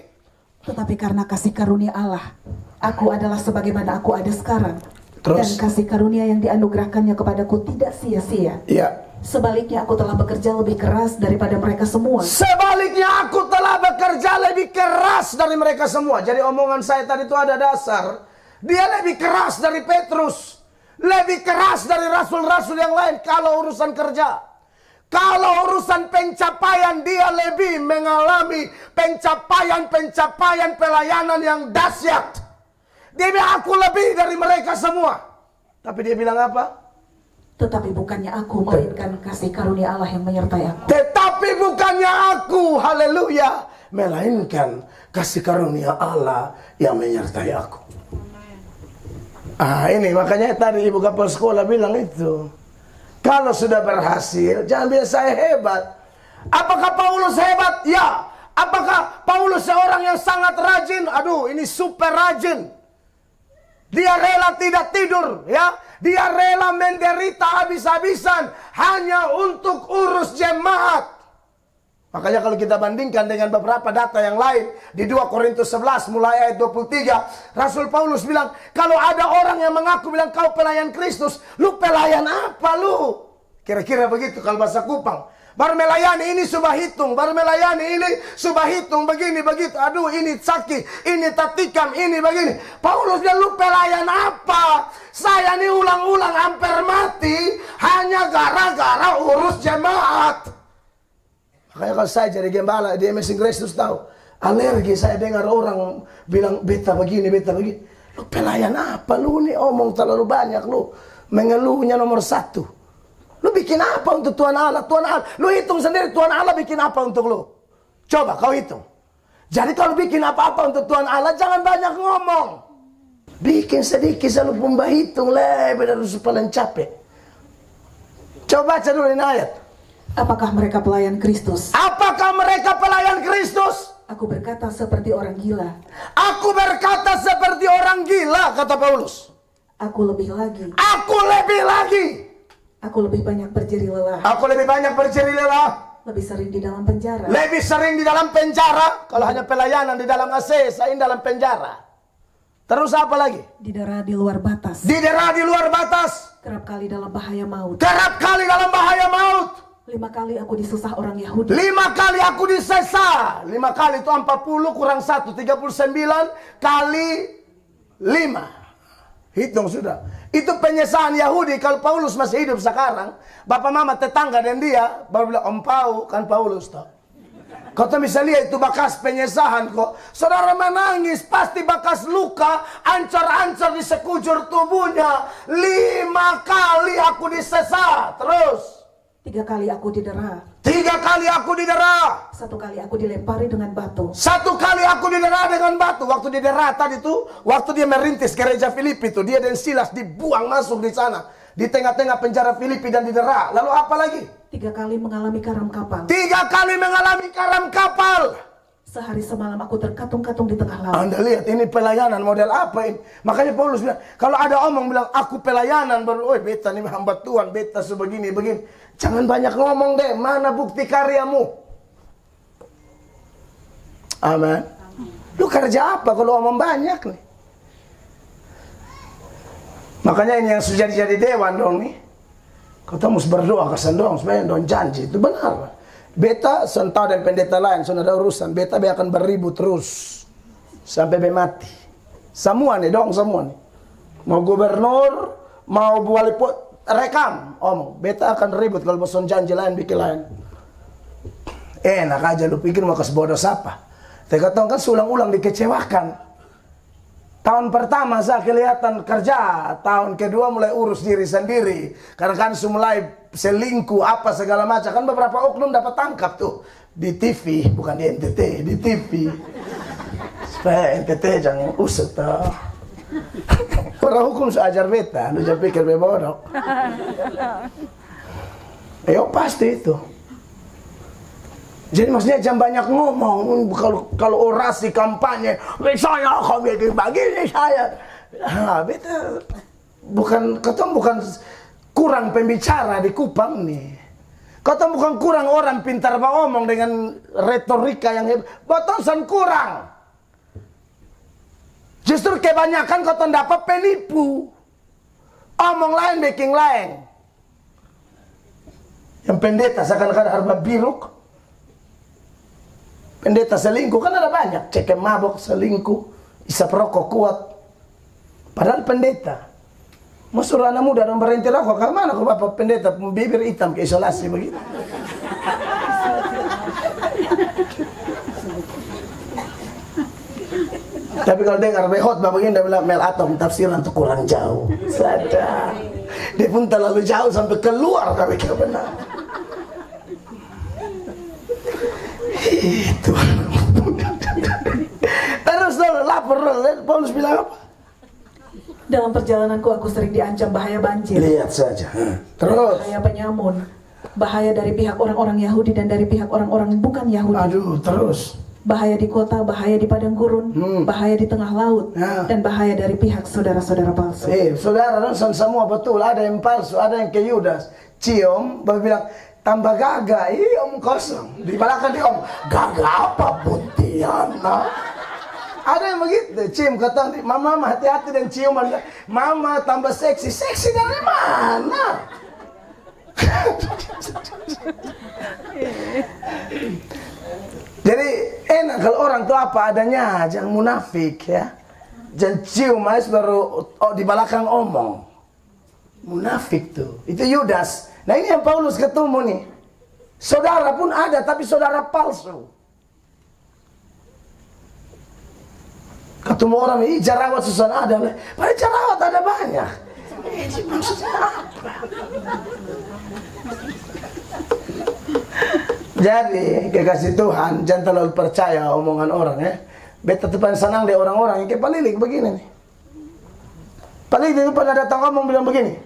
Tetapi karena kasih karunia Allah, aku adalah sebagaimana aku ada sekarang.
Terus?
Dan kasih karunia yang dianugerahkannya kepadaku tidak sia-sia.
Iya.
Sebaliknya aku telah bekerja lebih keras daripada mereka semua.
Sebaliknya aku telah bekerja lebih keras dari mereka semua. Jadi omongan saya tadi itu ada dasar. Dia lebih keras dari Petrus, lebih keras dari rasul-rasul yang lain kalau urusan kerja. Kalau urusan pencapaian, dia lebih mengalami pencapaian pelayanan yang dahsyat. Dia bilang aku lebih dari mereka semua. Tapi dia bilang apa?
Tetapi bukannya aku, melainkan kasih karunia Allah yang menyertai aku.
Tetapi bukannya aku, haleluya, melainkan kasih karunia Allah yang menyertai aku. Ini makanya tadi ibu kepala sekolah bilang itu. Kalau sudah berhasil, jangan bilang saya hebat. Apakah Paulus hebat? Ya. Apakah Paulus seorang yang sangat rajin? Aduh, ini super rajin. Dia rela tidak tidur, ya. Dia rela menderita habis-habisan hanya untuk urus jemaat. Makanya kalau kita bandingkan dengan beberapa data yang lain, di 2 Korintus 11 mulai ayat 23, Rasul Paulus bilang, kalau ada orang yang mengaku bilang kau pelayan Kristus, lu pelayan apa lu? Kira-kira begitu kalau bahasa Kupang. Baru melayani ini subah hitung, baru melayani ini subah hitung, begini begitu. Aduh, ini sakit, ini tatikam, ini begini. Paulus bilang, lu pelayan apa? Saya ini ulang-ulang hampir mati hanya gara-gara urus jemaat. Makanya kalau saya jadi gembala di Amazing Grace terus tahu, alergi saya dengar orang bilang beta begini, beta begini. Lu pelayan apa lu nih, omong terlalu banyak lu, mengeluhnya nomor 1. Lu bikin apa untuk Tuhan Allah? Tuhan Allah, lu hitung sendiri Tuhan Allah bikin apa untuk lu? Coba kau hitung. Jadi kalau bikin apa-apa untuk Tuhan Allah, jangan banyak ngomong. Bikin sedikit selalu pun hitung lah, benar supaya capek. Coba baca dulu ini ayat.
Apakah mereka pelayan Kristus?
Apakah mereka pelayan Kristus?
Aku berkata seperti orang gila.
Aku berkata seperti orang gila, kata Paulus.
Aku lebih lagi.
Aku lebih lagi.
Aku lebih banyak berjeri lelah.
Aku lebih banyak berjeri lelah.
Lebih sering di dalam penjara.
Lebih sering di dalam penjara. Kalau hanya pelayanan di dalam AC, saya di dalam penjara. Terus apa lagi?
Didera di luar batas.
Didera di luar batas.
Kerap kali dalam bahaya maut.
Kerap kali dalam bahaya maut.
5 kali aku disusah orang Yahudi.
5 kali aku disesah. 5 kali itu 40 kurang 1, 39 kali 5. Hitung sudah. Itu penyesahan Yahudi. Kalau Paulus masih hidup sekarang, bapak mama tetangga dan dia baru bilang, Om Pau kan Paulus toh. Kau tuh bisa lihat itu bekas penyesahan kok. Saudara menangis, pasti bekas luka, ancur-ancur di sekujur tubuhnya. 5 kali aku disesah. Terus
3 kali aku didera.
3 kali aku didera.
1 kali aku dilempari dengan batu.
1 kali aku didera dengan batu. Waktu didera tadi itu, waktu dia merintis gereja Filipi itu, dia dan Silas dibuang masuk di sana, di tengah-tengah penjara Filipi dan didera. Lalu apa lagi?
3 kali mengalami karam kapal.
3 kali mengalami karam kapal.
Sehari semalam aku terkatung-katung di tengah laut.
Anda lihat ini pelayanan model apa ini? Makanya Paulus bilang, kalau ada omong bilang aku pelayanan, baru, oh beta nih hamba Tuhan, beta sebegini begini. Jangan banyak ngomong deh, mana bukti karyamu? Amin. Lu kerja apa kalau omong banyak nih? Makanya ini yang sudah jadi dewan dong nih. Kau mesti berdoa kesan dong, sebenarnya dong janji itu benar. Beta sentau dan pendeta lain, sudah ada urusan. Beta akan beribu terus sampai mati. Semua nih dong, semua nih. Mau gubernur, mau wali rekam, omong. Beta akan ribut kalau bosan janji lain, bikin lain. Enak aja lu pikir mau kesebodoh siapa? Teka kan ulang-ulang dikecewakan. Tahun pertama saya kelihatan kerja, tahun kedua mulai urus diri sendiri. Karena kan mulai selingkuh apa segala macam. Kan beberapa oknum dapat tangkap tuh di TV, bukan di NTT, di TV. Supaya NTT jangan usut toh. Orang hukum seajar beta, lu jangan pikir bebodoh. Ayo pasti itu. Jadi maksudnya jangan banyak ngomong. Kalau orasi kampanye, saya akan bikin begini saya. Nah, beta bukan kurang pembicara di Kupang nih. Kata bukan kurang orang pintar ngomong dengan retorika yang hebat. Botosan kurang. Justru kebanyakan kau dapat penipu. Omong lain, bikin lain. Yang pendeta seakan-akan harba biruk. Pendeta selingkuh kan ada banyak. Cekem mabok, selingkuh, isap rokok kuat. Padahal pendeta. Mau suruh anak muda dan berhenti rokok. Ke mana kok bapak pendeta bibir hitam ke isolasi begitu. Tapi kalau dengar behot begini dia bilang Mel Atom tafsiran tuh kurang jauh. Sadar. Dia pun terlalu jauh sampai keluar dari kebenaran. Itu Paulus bilang apa?
Dalam perjalananku aku sering diancam bahaya banjir,
Lihat saja. Terus.
bahaya penyamun, bahaya dari pihak orang-orang Yahudi dan dari pihak orang-orang bukan Yahudi.
Aduh, terus.
Bahaya di kota, bahaya di padang gurun, bahaya di tengah laut,
Ya.
dan bahaya dari pihak saudara-saudara palsu.
Saudara, semua betul. Ada yang palsu, ada yang ke Yudas. Cium, baru bilang, tambah gagah. Om kosong. Di belakang dia om, gagah apa Buntiana? Ada yang begitu, cium kata, mama hati-hati dan ciuman. Mama tambah seksi. Seksi dari mana? Jadi enak kalau orang tuh apa adanya, jangan munafik ya. Jangan cium aja baru di belakang omong. Munafik tuh. Itu Yudas. Nah ini yang Paulus ketemu nih. Saudara pun ada tapi saudara palsu. Ketemu orang ini jerawat susah ada. Padahal jerawat ada banyak. Ini maksudnya apa? Jadi kekasih Tuhan jangan terlalu percaya omongan orang ya. Beta tuh paling senang deh orang-orang yang kayak Palilik begini nih. Palilik itu pernah datang ngomong bilang begini.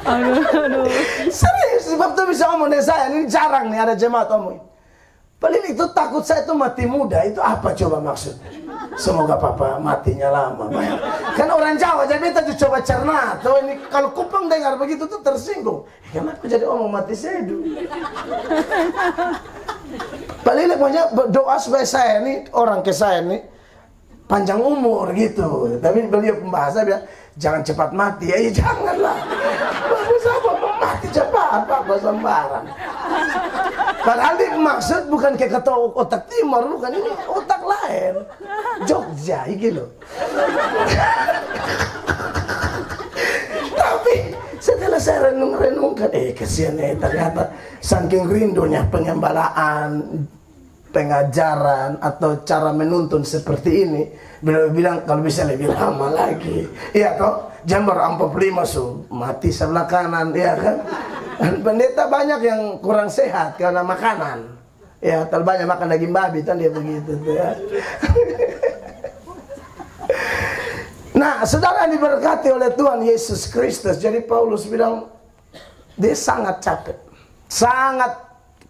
Aduh.
Serius sebab tuh bisa ngomong dari saya. Ini jarang nih ada jemaat ngomong. Palilik itu takut saya tuh mati muda. Itu apa coba maksudnya? Semoga papa matinya lama. Kan orang Jawa jadi beta tuh coba cerna. Tuh ini kalau kupang dengar begitu tuh tersinggung. Kenapa jadi omong mati sedu? Palilik punya doa supaya saya nih orang ke saya nih panjang umur gitu. Tapi beliau pembahasa bilang jangan cepat mati. Ya janganlah. Bagus apa mati cepat Pak sembarang. Padahal dia maksud bukan kayak kata otak timur, bukan ini otak lain. Jogja gitu loh. Tapi setelah saya renung-renungkan, kasihan ternyata saking rindunya pengembalaan, pengajaran atau cara menuntun seperti ini, beliau bilang kalau bisa lebih lama lagi. Iya toh, jam baru 45 so mati sebelah kanan, ya kan? Dan pendeta banyak yang kurang sehat karena makanan. Ya, terlalu banyak makan daging babi kan dia begitu tuh ya. Nah, saudara diberkati oleh Tuhan Yesus Kristus. Jadi Paulus bilang dia sangat capek, sangat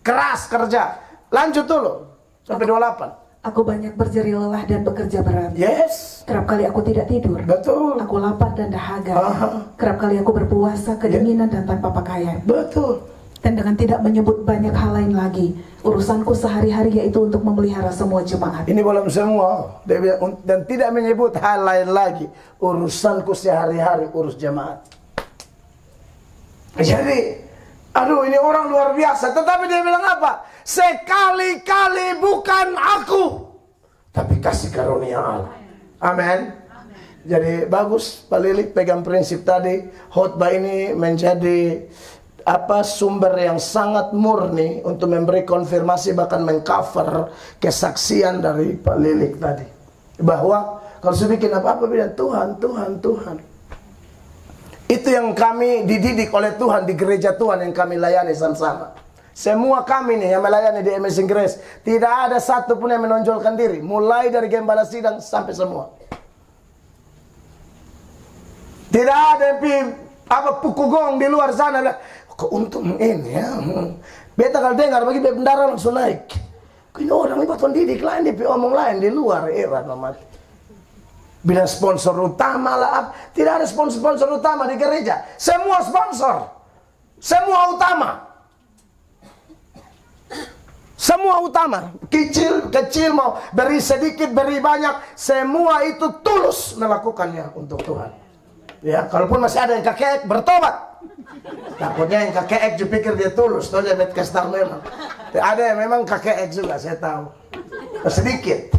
keras kerja. Lanjut dulu sampai 28.
Aku banyak berjerih lelah dan bekerja berat.
Yes.
Kerap kali aku tidak tidur.
Betul.
Aku lapar dan dahaga.
Aha.
Kerap kali aku berpuasa, kedinginan dan tanpa pakaian.
Betul.
Dan dengan tidak menyebut banyak hal lain lagi, urusanku sehari-hari yaitu untuk memelihara semua jemaat.
Ini belum semua. Dia bilang, dan tidak menyebut hal lain lagi. Urusanku sehari-hari urus jemaat. Jadi, aduh ini orang luar biasa. Tetapi dia bilang apa? Sekali-kali bukan aku, tapi kasih karunia Allah. Amin. Jadi bagus Pak Lilik pegang prinsip tadi. Khotbah ini menjadi sumber yang sangat murni untuk memberi konfirmasi bahkan mengcover kesaksian dari Pak Lilik tadi. Bahwa kalau sudah bikin apa-apa bilang Tuhan, Tuhan, Tuhan. Itu yang kami dididik oleh Tuhan di gereja Tuhan yang kami layani sama-sama. Semua kami nih yang melayani di Amazing Grace, tidak ada satu pun yang menonjolkan diri, mulai dari gembala sidang sampai semua. Tidak ada yang pukul gong di luar sana. Keuntungan ini ya. Beta kalau dengar bagi bendara langsung naik. Ini orang ini batuan didik lain, dia omong lain di luar era mati. Bila sponsor utama lah, tidak ada sponsor utama di gereja. Semua sponsor, semua utama. Semua utama, kecil mau beri sedikit, beri banyak, semua itu tulus melakukannya untuk Tuhan. Ya, kalaupun masih ada yang kakek bertobat. Takutnya yang kakek juga pikir dia tulus, toh dia kasih memang. Ada yang memang kakek juga, saya tahu. Sedikit.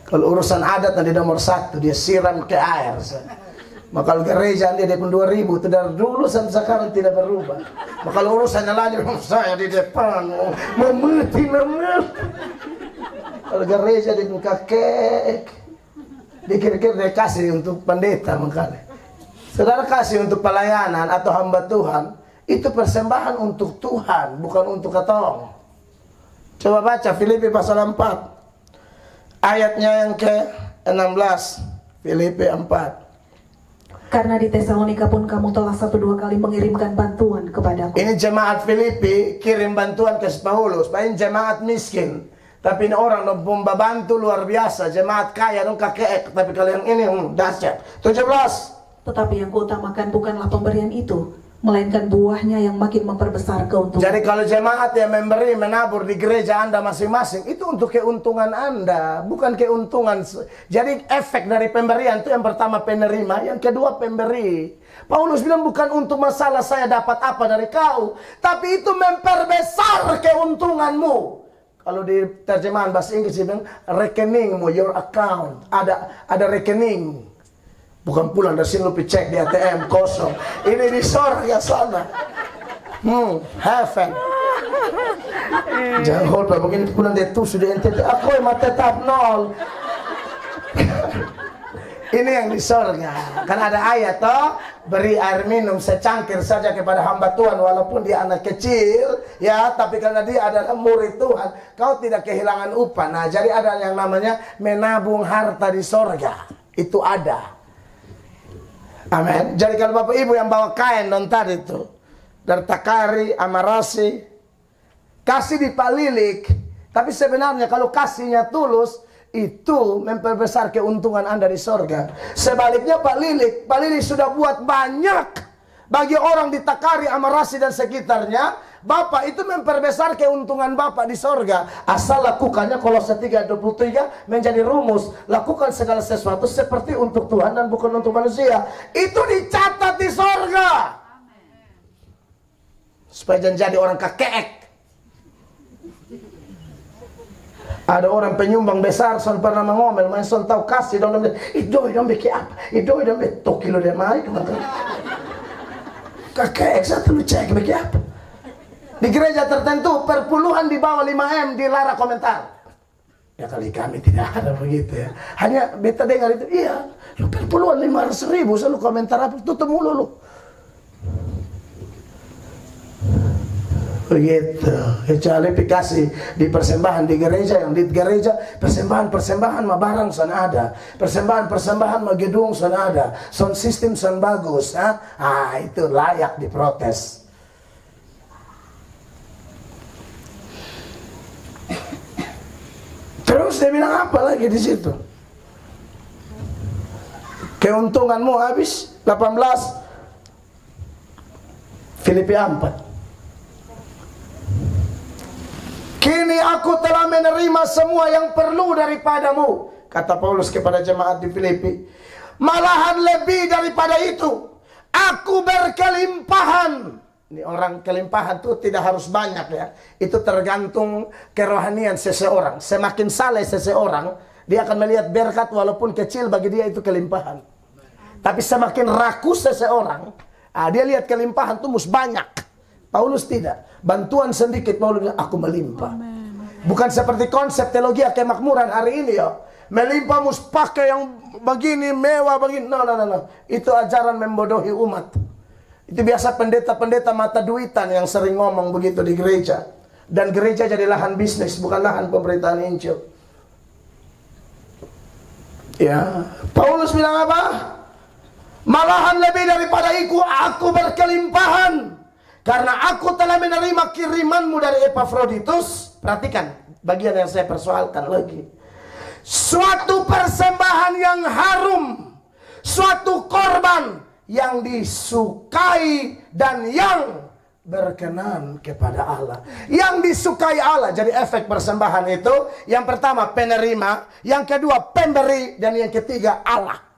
Kalau urusan adat nanti nomor 1, dia siram ke air. Maka kalau gereja dia pun 2000 itu dari dulu sampai sekarang tidak berubah. Maka kalau urusannya lanjut saya di depan memeti. Kalau gereja dia pun kakek, dikira-kira dia kasih untuk pendeta makanya. Saudara kasih untuk pelayanan atau hamba Tuhan itu persembahan untuk Tuhan bukan untuk katong. Coba baca Filipi pasal 4. Ayatnya yang ke-16. Filipi 4.
Karena di Tesalonika pun kamu telah 1-2 kali mengirimkan bantuan kepadaku.
Ini jemaat Filipi kirim bantuan ke Paulus. Ini jemaat miskin, tapi ini orang yang membantu luar biasa. Jemaat kaya dong kakek, tapi kalian ini dahsyat. 17.
Tetapi yang kuutamakan bukanlah pemberian itu, melainkan buahnya yang makin memperbesar keuntungan.
Jadi kalau jemaat yang memberi, menabur di gereja Anda masing-masing, itu untuk keuntungan Anda, bukan keuntungan. Jadi efek dari pemberian itu yang pertama penerima, yang kedua pemberi. Paulus bilang bukan untuk masalah saya dapat apa dari kau, tapi itu memperbesar keuntunganmu. Kalau di terjemahan bahasa Inggris dia bilang rekeningmu, your account, ada rekening. Bukan pulang dari sini lu cek di ATM kosong. Ini di sorga sana. Heaven. Jangan lupa begini pulang dia tuh sudah ente. Aku emang tetap nol. Ini yang di sorga. Kan ada ayat toh, beri air minum secangkir saja kepada hamba Tuhan walaupun dia anak kecil, ya, tapi karena dia adalah murid Tuhan, kau tidak kehilangan upah. Nah, jadi ada yang namanya menabung harta di sorga. Itu ada. Amin. Jadi kalau Bapak Ibu yang bawa kain dan tadi itu dari Takari, Amarasi, kasih di Palilik, tapi sebenarnya kalau kasihnya tulus itu memperbesar keuntungan Anda di sorga. Sebaliknya Pak Lilik sudah buat banyak bagi orang di Takari, Amarasi dan sekitarnya. Bapak itu memperbesar keuntungan Bapak di sorga. Asal lakukannya, Kolose 3:23 menjadi rumus. Lakukan segala sesuatu seperti untuk Tuhan dan bukan untuk manusia. Itu dicatat di sorga. Supaya jangan jadi orang kakeek. Ada orang penyumbang besar, son pernah mengomel, main son tahu kasih dong, idoi dong bikin apa? Idoi dong bikin tokilo dia main, kakeek satu lu cek bikin apa? Di gereja tertentu perpuluhan di bawah 5M dilarang komentar. Ya kali kami tidak ada begitu ya. Hanya beta dengar itu, iya, lu perpuluhan 500.000 selalu komentar apa, tutup mulu lu. Begitu. Kecuali dikasih di persembahan di gereja, yang di gereja persembahan mah barang sana ada, persembahan mah gedung sana ada, sound system sana bagus, itu layak diprotes. Terus dia bilang apa lagi di situ? Keuntunganmu habis 18. Filipi 4. Kini aku telah menerima semua yang perlu daripadamu, kata Paulus kepada jemaat di Filipi. Malahan lebih daripada itu, aku berkelimpahan. Ini orang kelimpahan itu tidak harus banyak ya. Itu tergantung kerohanian seseorang. Semakin saleh seseorang, dia akan melihat berkat walaupun kecil, bagi dia itu kelimpahan. Tapi semakin rakus seseorang, dia lihat kelimpahan itu mus banyak. Paulus tidak. Bantuan sedikit, Paulus bilang, aku melimpah. Bukan seperti konsep teologi kemakmuran hari ini ya. Melimpah mus pakai yang begini, mewah begini. No. Itu ajaran membodohi umat. Itu biasa pendeta-pendeta mata duitan yang sering ngomong begitu di gereja. Dan gereja jadi lahan bisnis, bukan lahan pemerintahan Injil. Ya, Paulus bilang apa? Malahan lebih daripada itu, aku berkelimpahan. Karena aku telah menerima kirimanmu dari Epafroditus. Perhatikan bagian yang saya persoalkan lagi. Suatu persembahan yang harum, suatu korban yang disukai dan yang berkenan kepada Allah. Yang disukai Allah. Jadi efek persembahan itu, yang pertama penerima, yang kedua pemberi, dan yang ketiga Allah.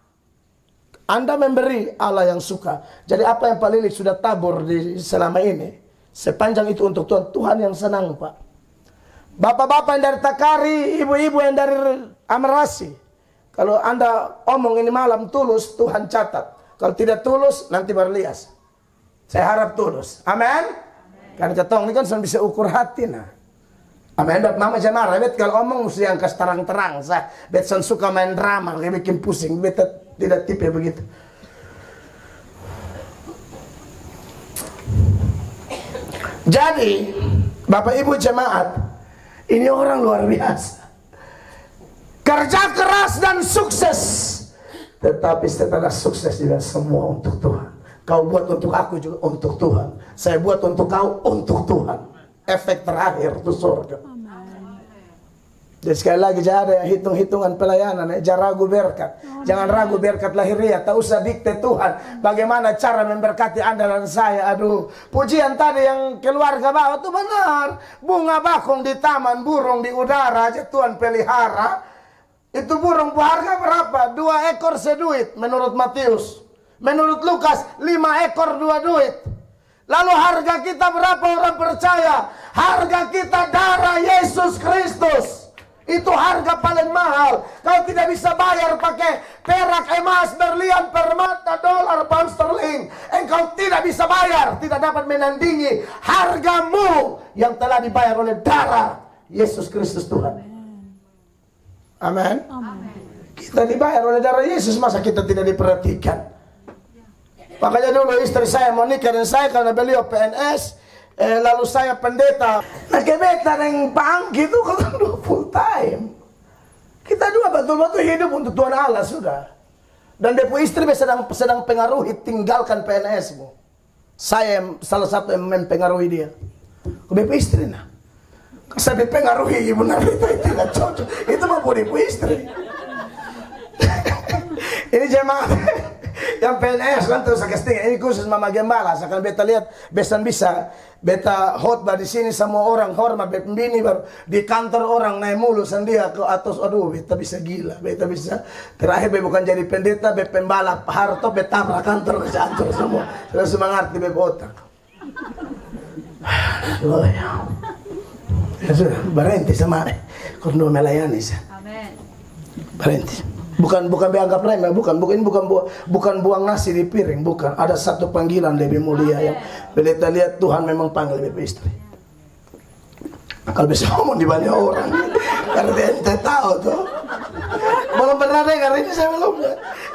Anda memberi, Allah yang suka. Jadi apa yang Pak Lilik sudah tabur di selama ini, sepanjang itu untuk Tuhan, Tuhan yang senang Pak. Bapak-bapak yang dari Takari, ibu-ibu yang dari Amarasi, kalau Anda omong ini malam tulus, Tuhan catat. Kalau tidak tulus, nanti baru lias. Saya harap tulus. Amin. Karena ketong ini kan sudah bisa ukur hati nah. Amin. Mama jangan marah. Bet kalau omong mesti yang kas terang-terang. Bet suka main drama, kayak bikin pusing. Bet tidak tipe begitu. Jadi, Bapak Ibu jemaat, Ini orang luar biasa. Kerja keras dan sukses. Tetapi setelah sukses juga semua untuk Tuhan. Kau buat untuk aku juga untuk Tuhan. Saya buat untuk kau untuk Tuhan. Efek terakhir itu surga. Jadi sekali lagi jangan ada yang hitung-hitungan pelayanan, jangan ragu berkat. Jangan ragu berkat lahiriah, tak usah dikte Tuhan bagaimana cara memberkati Anda dan saya. Aduh, pujian tadi yang keluarga bawa itu benar. Bunga bakung di taman, burung di udara aja Tuhan pelihara. Itu burung berharga berapa? 2 ekor seduit menurut Matius. Menurut Lukas 5 ekor 2 duit. Lalu harga kita berapa orang percaya? Harga kita darah Yesus Kristus. Itu harga paling mahal. Kau tidak bisa bayar pakai perak, emas, berlian, permata, dolar, pound sterling. Engkau tidak bisa bayar, tidak dapat menandingi hargamu yang telah dibayar oleh darah Yesus Kristus Tuhan. Amin. Kita dibayar oleh darah Yesus, masa kita tidak diperhatikan? Makanya dulu istri saya mau nikah dengan saya karena beliau PNS. Lalu saya pendeta. Nah kebeta yang pang gitu kan full time. Kita dua betul-betul hidup untuk Tuhan Allah sudah. Dan depo istri sedang pengaruhi tinggalkan PNS-mu. Saya salah satu yang mempengaruhi dia. Depo istri nah. Saya dipengaruhi benar itu tidak cocok. Itu mau depo istri. Ini jemaat yang PNS kan terus ini khusus Mama Gembala. Sekarang beta lihat besan bisa beta khotbah di sini semua orang hormat bini baru di kantor orang naik mulu sendia ke atas. Aduh beta bisa gila, beta bisa terakhir beta bukan jadi pendeta, beta pembalap harto beta tabrak kantor ke ancur semua. Sudah semangat di beta otak. Oh ya. Ya sudah berhenti sama kondo melayani saya. Amin. Berhenti. Bukan dianggap remeh, bukan buang nasi di piring, bukan. Ada satu panggilan lebih mulia yang kita lihat Tuhan memang panggil lebih istri. Kalau bisa ngomong di banyak orang, karena dia tahu tuh. Belum pernah dengar ini saya belum.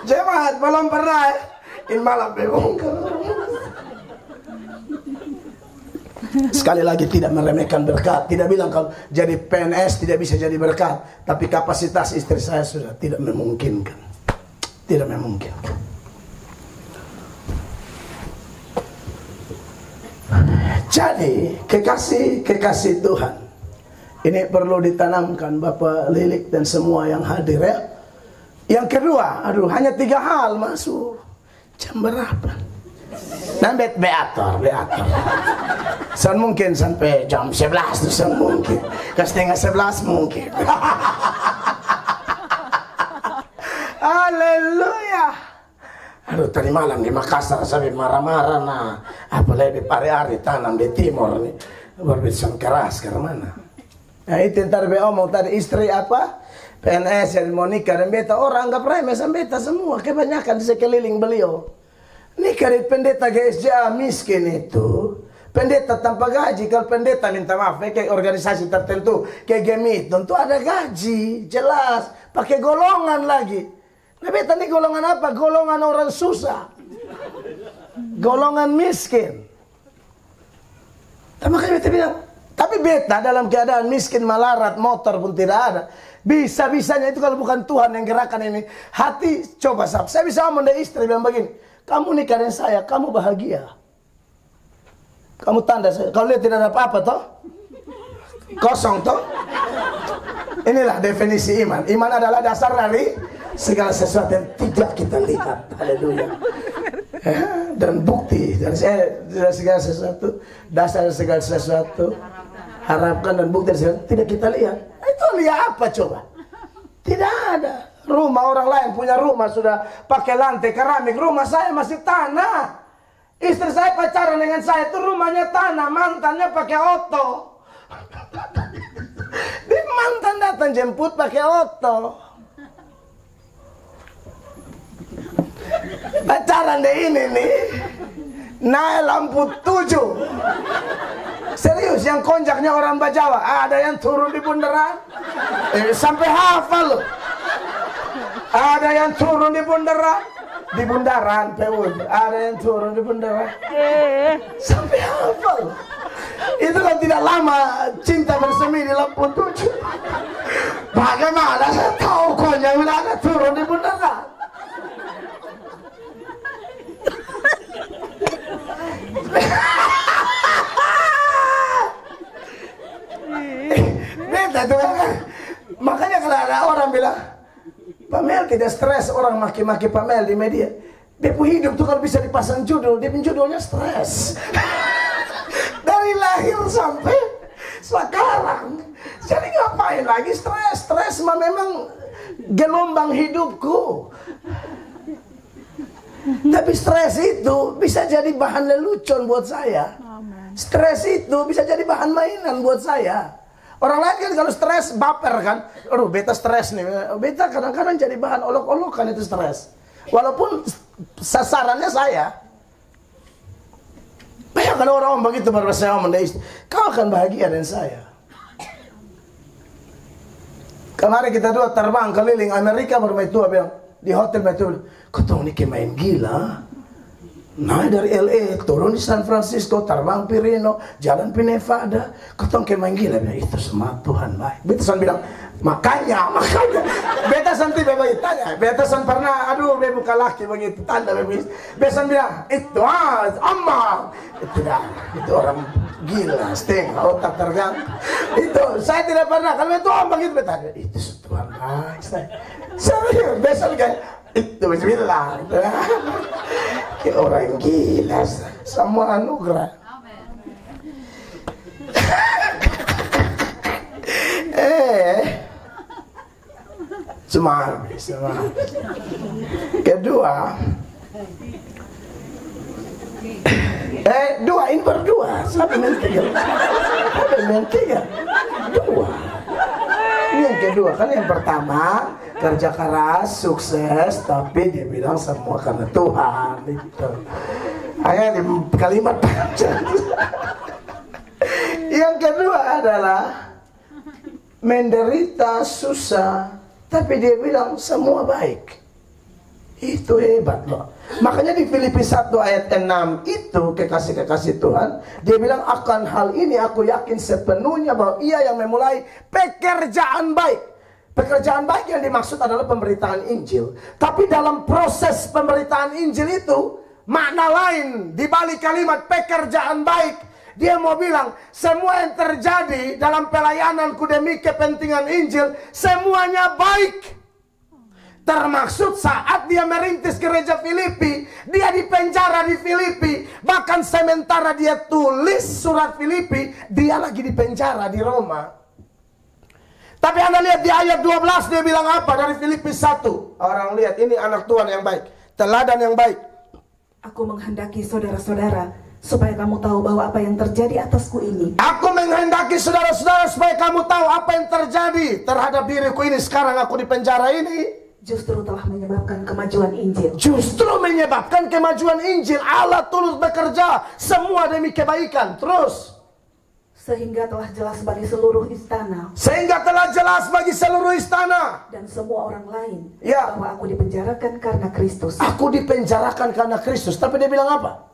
Jemaat belum pernah. In malam bebongkar. Sekali lagi tidak meremehkan berkat. Tidak bilang kalau jadi PNS tidak bisa jadi berkat. Tapi kapasitas istri saya sudah tidak memungkinkan. Tidak memungkinkan. Jadi kekasih Tuhan ini perlu ditanamkan Bapak Lilik dan semua yang hadir ya. Yang kedua, hanya 3 hal masuk. Jam berapa? Nambet beator. San mungkin sampai jam 11 tuh san mungkin. Ke setengah 11 mungkin. Haleluya. Aduh tadi malam di Makassar sampai marah-marah nah. Apalagi pare-hari tanam di timur nih. Berbicara keras ke mana? Nah itu ntar omong tadi istri apa? PNS yang mau nikah dan beta orang anggap remeh sama beta semua. Kebanyakan di sekeliling beliau. Nikah di pendeta GSJA miskin itu. Pendeta tanpa gaji. Kalau pendeta minta maaf kayak organisasi tertentu kayak Gemit tentu ada gaji jelas pakai golongan lagi. Nah beta ini golongan apa? Golongan orang susah, golongan miskin. Tapi makanya beta bilang, tapi beta dalam keadaan miskin malarat motor pun tidak ada. Bisa-bisanya itu kalau bukan Tuhan yang gerakan ini hati. Coba saya bisa ngomong dari istri bilang begini, kamu nikah dengan saya, kamu bahagia. Kamu tanda saya. Kalau lihat tidak ada apa-apa toh? Kosong toh? Inilah definisi iman. Iman adalah dasar dari segala sesuatu yang tidak kita lihat. Haleluya. Dan bukti dari segala sesuatu, dasar segala sesuatu, harapkan dan bukti dari segala tidak kita lihat. Itu lihat apa coba? Tidak ada. Rumah orang lain punya rumah sudah pakai lantai keramik, rumah saya masih tanah. Istri saya pacaran dengan saya itu rumahnya tanah, mantannya pakai oto. Di mantan datang jemput pakai oto. Pacaran deh ini nih, naik lampu 7. Serius, yang konjaknya orang Bajawa. Ada yang turun di bundaran, sampai hafal loh. Ada yang turun di bundaran. Di bundaran, Peun. Ada yang turun di bundaran. Sampai hafal. Itu kan tidak lama cinta bersemi di lampu tujuh. Bagaimana saya tahu konya wilayah turun di bundaran? Beda tuh kan. Makanya kalau ada orang bilang Pak Mel tidak stres, orang maki-maki Pak Mel di media. Dia pun hidup tuh kalau bisa dipasang judul, dia judulnya stres. Dari lahir sampai sekarang. Jadi ngapain lagi stres? Stres mah memang gelombang hidupku. Tapi stres itu bisa jadi bahan lelucon buat saya. Stres itu bisa jadi bahan mainan buat saya. Orang lain kan kalau stres baper kan. Aduh beta stres nih. Beta kadang-kadang jadi bahan olok-olokan itu stres. Walaupun sasarannya saya. Bayangkan orang begitu baru saya ngomong, kau akan bahagia dengan saya. Kemarin kita dua terbang keliling Amerika baru itu bilang di hotel itu, kau tahu nih main gila. Nah dari LA turun di San Francisco, terbang Pirino, jalan di Nevada, kau tahu main gila. Bilang, itu semua Tuhan baik. Betasan bilang makanya. Betasan tiba bagi tanya, betasan pernah, aduh be buka laki begitu tanda begitu. Betasan bilang itu amal. Itu dah, itu orang gila, setengah otak terganggu. Itu saya tidak pernah. Kalau itu orang begitu betanya, itu Tuhan baik. Serius, besok kan itu bismillah. Kayak orang gila, semua anugerah. Cuma kedua, dua ini berdua. Siapa yang tiga? Dua. Ini yang kedua kan, yang pertama kerja keras, sukses, tapi dia bilang semua karena Tuhan. Itu. Hanya di kalimat panjang. Yang kedua adalah menderita, susah, tapi dia bilang semua baik. Itu hebat loh. Makanya di Filipi 1 ayat 6 itu kekasih-kekasih Tuhan, dia bilang akan hal ini aku yakin sepenuhnya bahwa ia yang memulai pekerjaan baik. Pekerjaan baik yang dimaksud adalah pemberitaan Injil. Tapi dalam proses pemberitaan Injil itu makna lain di balik kalimat pekerjaan baik. Dia mau bilang semua yang terjadi dalam pelayananku demi kepentingan Injil semuanya baik. Termaksud saat dia merintis gereja Filipi, dia dipenjara di Filipi. Bahkan sementara dia tulis surat Filipi, dia lagi dipenjara di Roma. Tapi Anda lihat di ayat 12 dia bilang apa dari Filipi 1. Orang lihat ini anak Tuhan yang baik, teladan yang baik.
Aku menghendaki saudara-saudara supaya kamu tahu bahwa apa yang terjadi atasku ini.
Aku menghendaki saudara-saudara supaya kamu tahu apa yang terjadi terhadap diriku ini. Sekarang aku di penjara ini
justru telah menyebabkan kemajuan Injil.
Justru menyebabkan kemajuan Injil. Allah tulus bekerja semua demi kebaikan. Terus
sehingga telah jelas bagi seluruh istana.
Sehingga telah jelas bagi seluruh istana
dan semua orang lain,
ya,
bahwa aku dipenjarakan karena Kristus.
Aku dipenjarakan karena Kristus. Tapi dia bilang apa?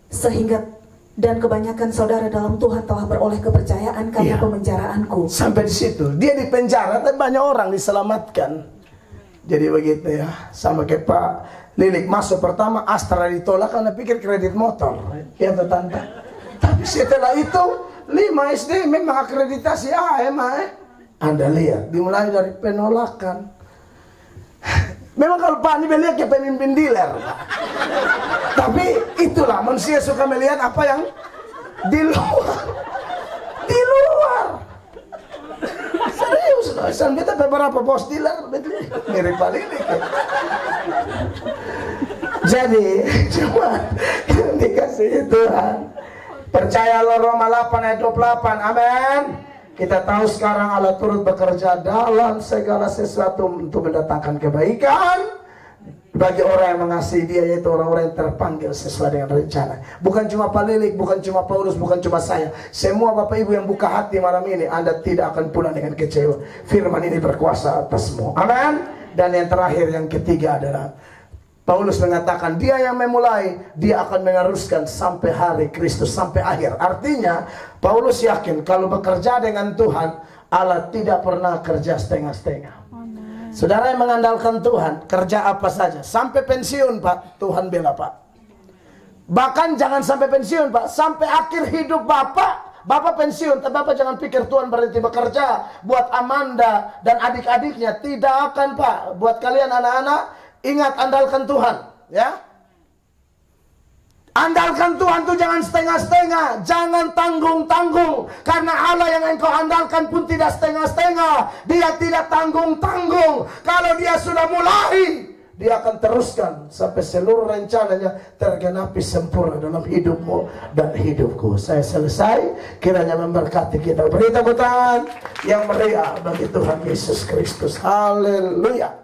Sehingga dan kebanyakan saudara dalam Tuhan telah beroleh kepercayaan karena pemenjaraanku.
Sampai di situ. Dia dipenjara tapi banyak orang diselamatkan. Jadi begitu ya. Sama kayak Pak Lilik masuk pertama Astra ditolak karena pikir kredit motor. Ya tante. Tapi setelah itu 5 SD memang akreditasi AMA. Anda lihat dimulai dari penolakan. Memang kalau Pak ini melihat kayak pemimpin dealer. Tapi itulah manusia suka melihat apa yang di luar. Di luar. Serius loh. Sampai beberapa bos dealer mirip Pak ini. Jadi cuma yang dikasih Tuhan. Percayalah Roma 8 ayat 28. Amin. Kita tahu sekarang Allah turut bekerja dalam segala sesuatu untuk mendatangkan kebaikan bagi orang yang mengasihi Dia, yaitu orang-orang yang terpanggil sesuai dengan rencana. Bukan cuma Pak Lilik, bukan cuma Paulus, bukan cuma saya. Semua Bapak Ibu yang buka hati malam ini, Anda tidak akan pulang dengan kecewa. Firman ini berkuasa atasmu. Amin. Dan yang terakhir, yang ketiga adalah Paulus mengatakan dia yang memulai, dia akan meneruskan sampai hari Kristus, sampai akhir. Artinya Paulus yakin kalau bekerja dengan Tuhan, Allah tidak pernah kerja setengah-setengah. Saudara yang mengandalkan Tuhan, kerja apa saja, sampai pensiun Pak, Tuhan bela Pak. Bahkan jangan sampai pensiun Pak, sampai akhir hidup Bapak pensiun, tapi Bapak jangan pikir Tuhan berhenti bekerja buat Amanda dan adik-adiknya. Tidak akan Pak. Buat kalian anak-anak, ingat andalkan Tuhan, ya. Andalkan Tuhan tuh jangan setengah-setengah, jangan tanggung-tanggung. Karena Allah yang engkau andalkan pun tidak setengah-setengah. Dia tidak tanggung-tanggung. Kalau dia sudah mulai, dia akan teruskan sampai seluruh rencananya tergenapi sempurna dalam hidupmu dan hidupku. Saya selesai, kiranya memberkati kita. Beri tepuk tangan yang meriah bagi Tuhan Yesus Kristus. Haleluya.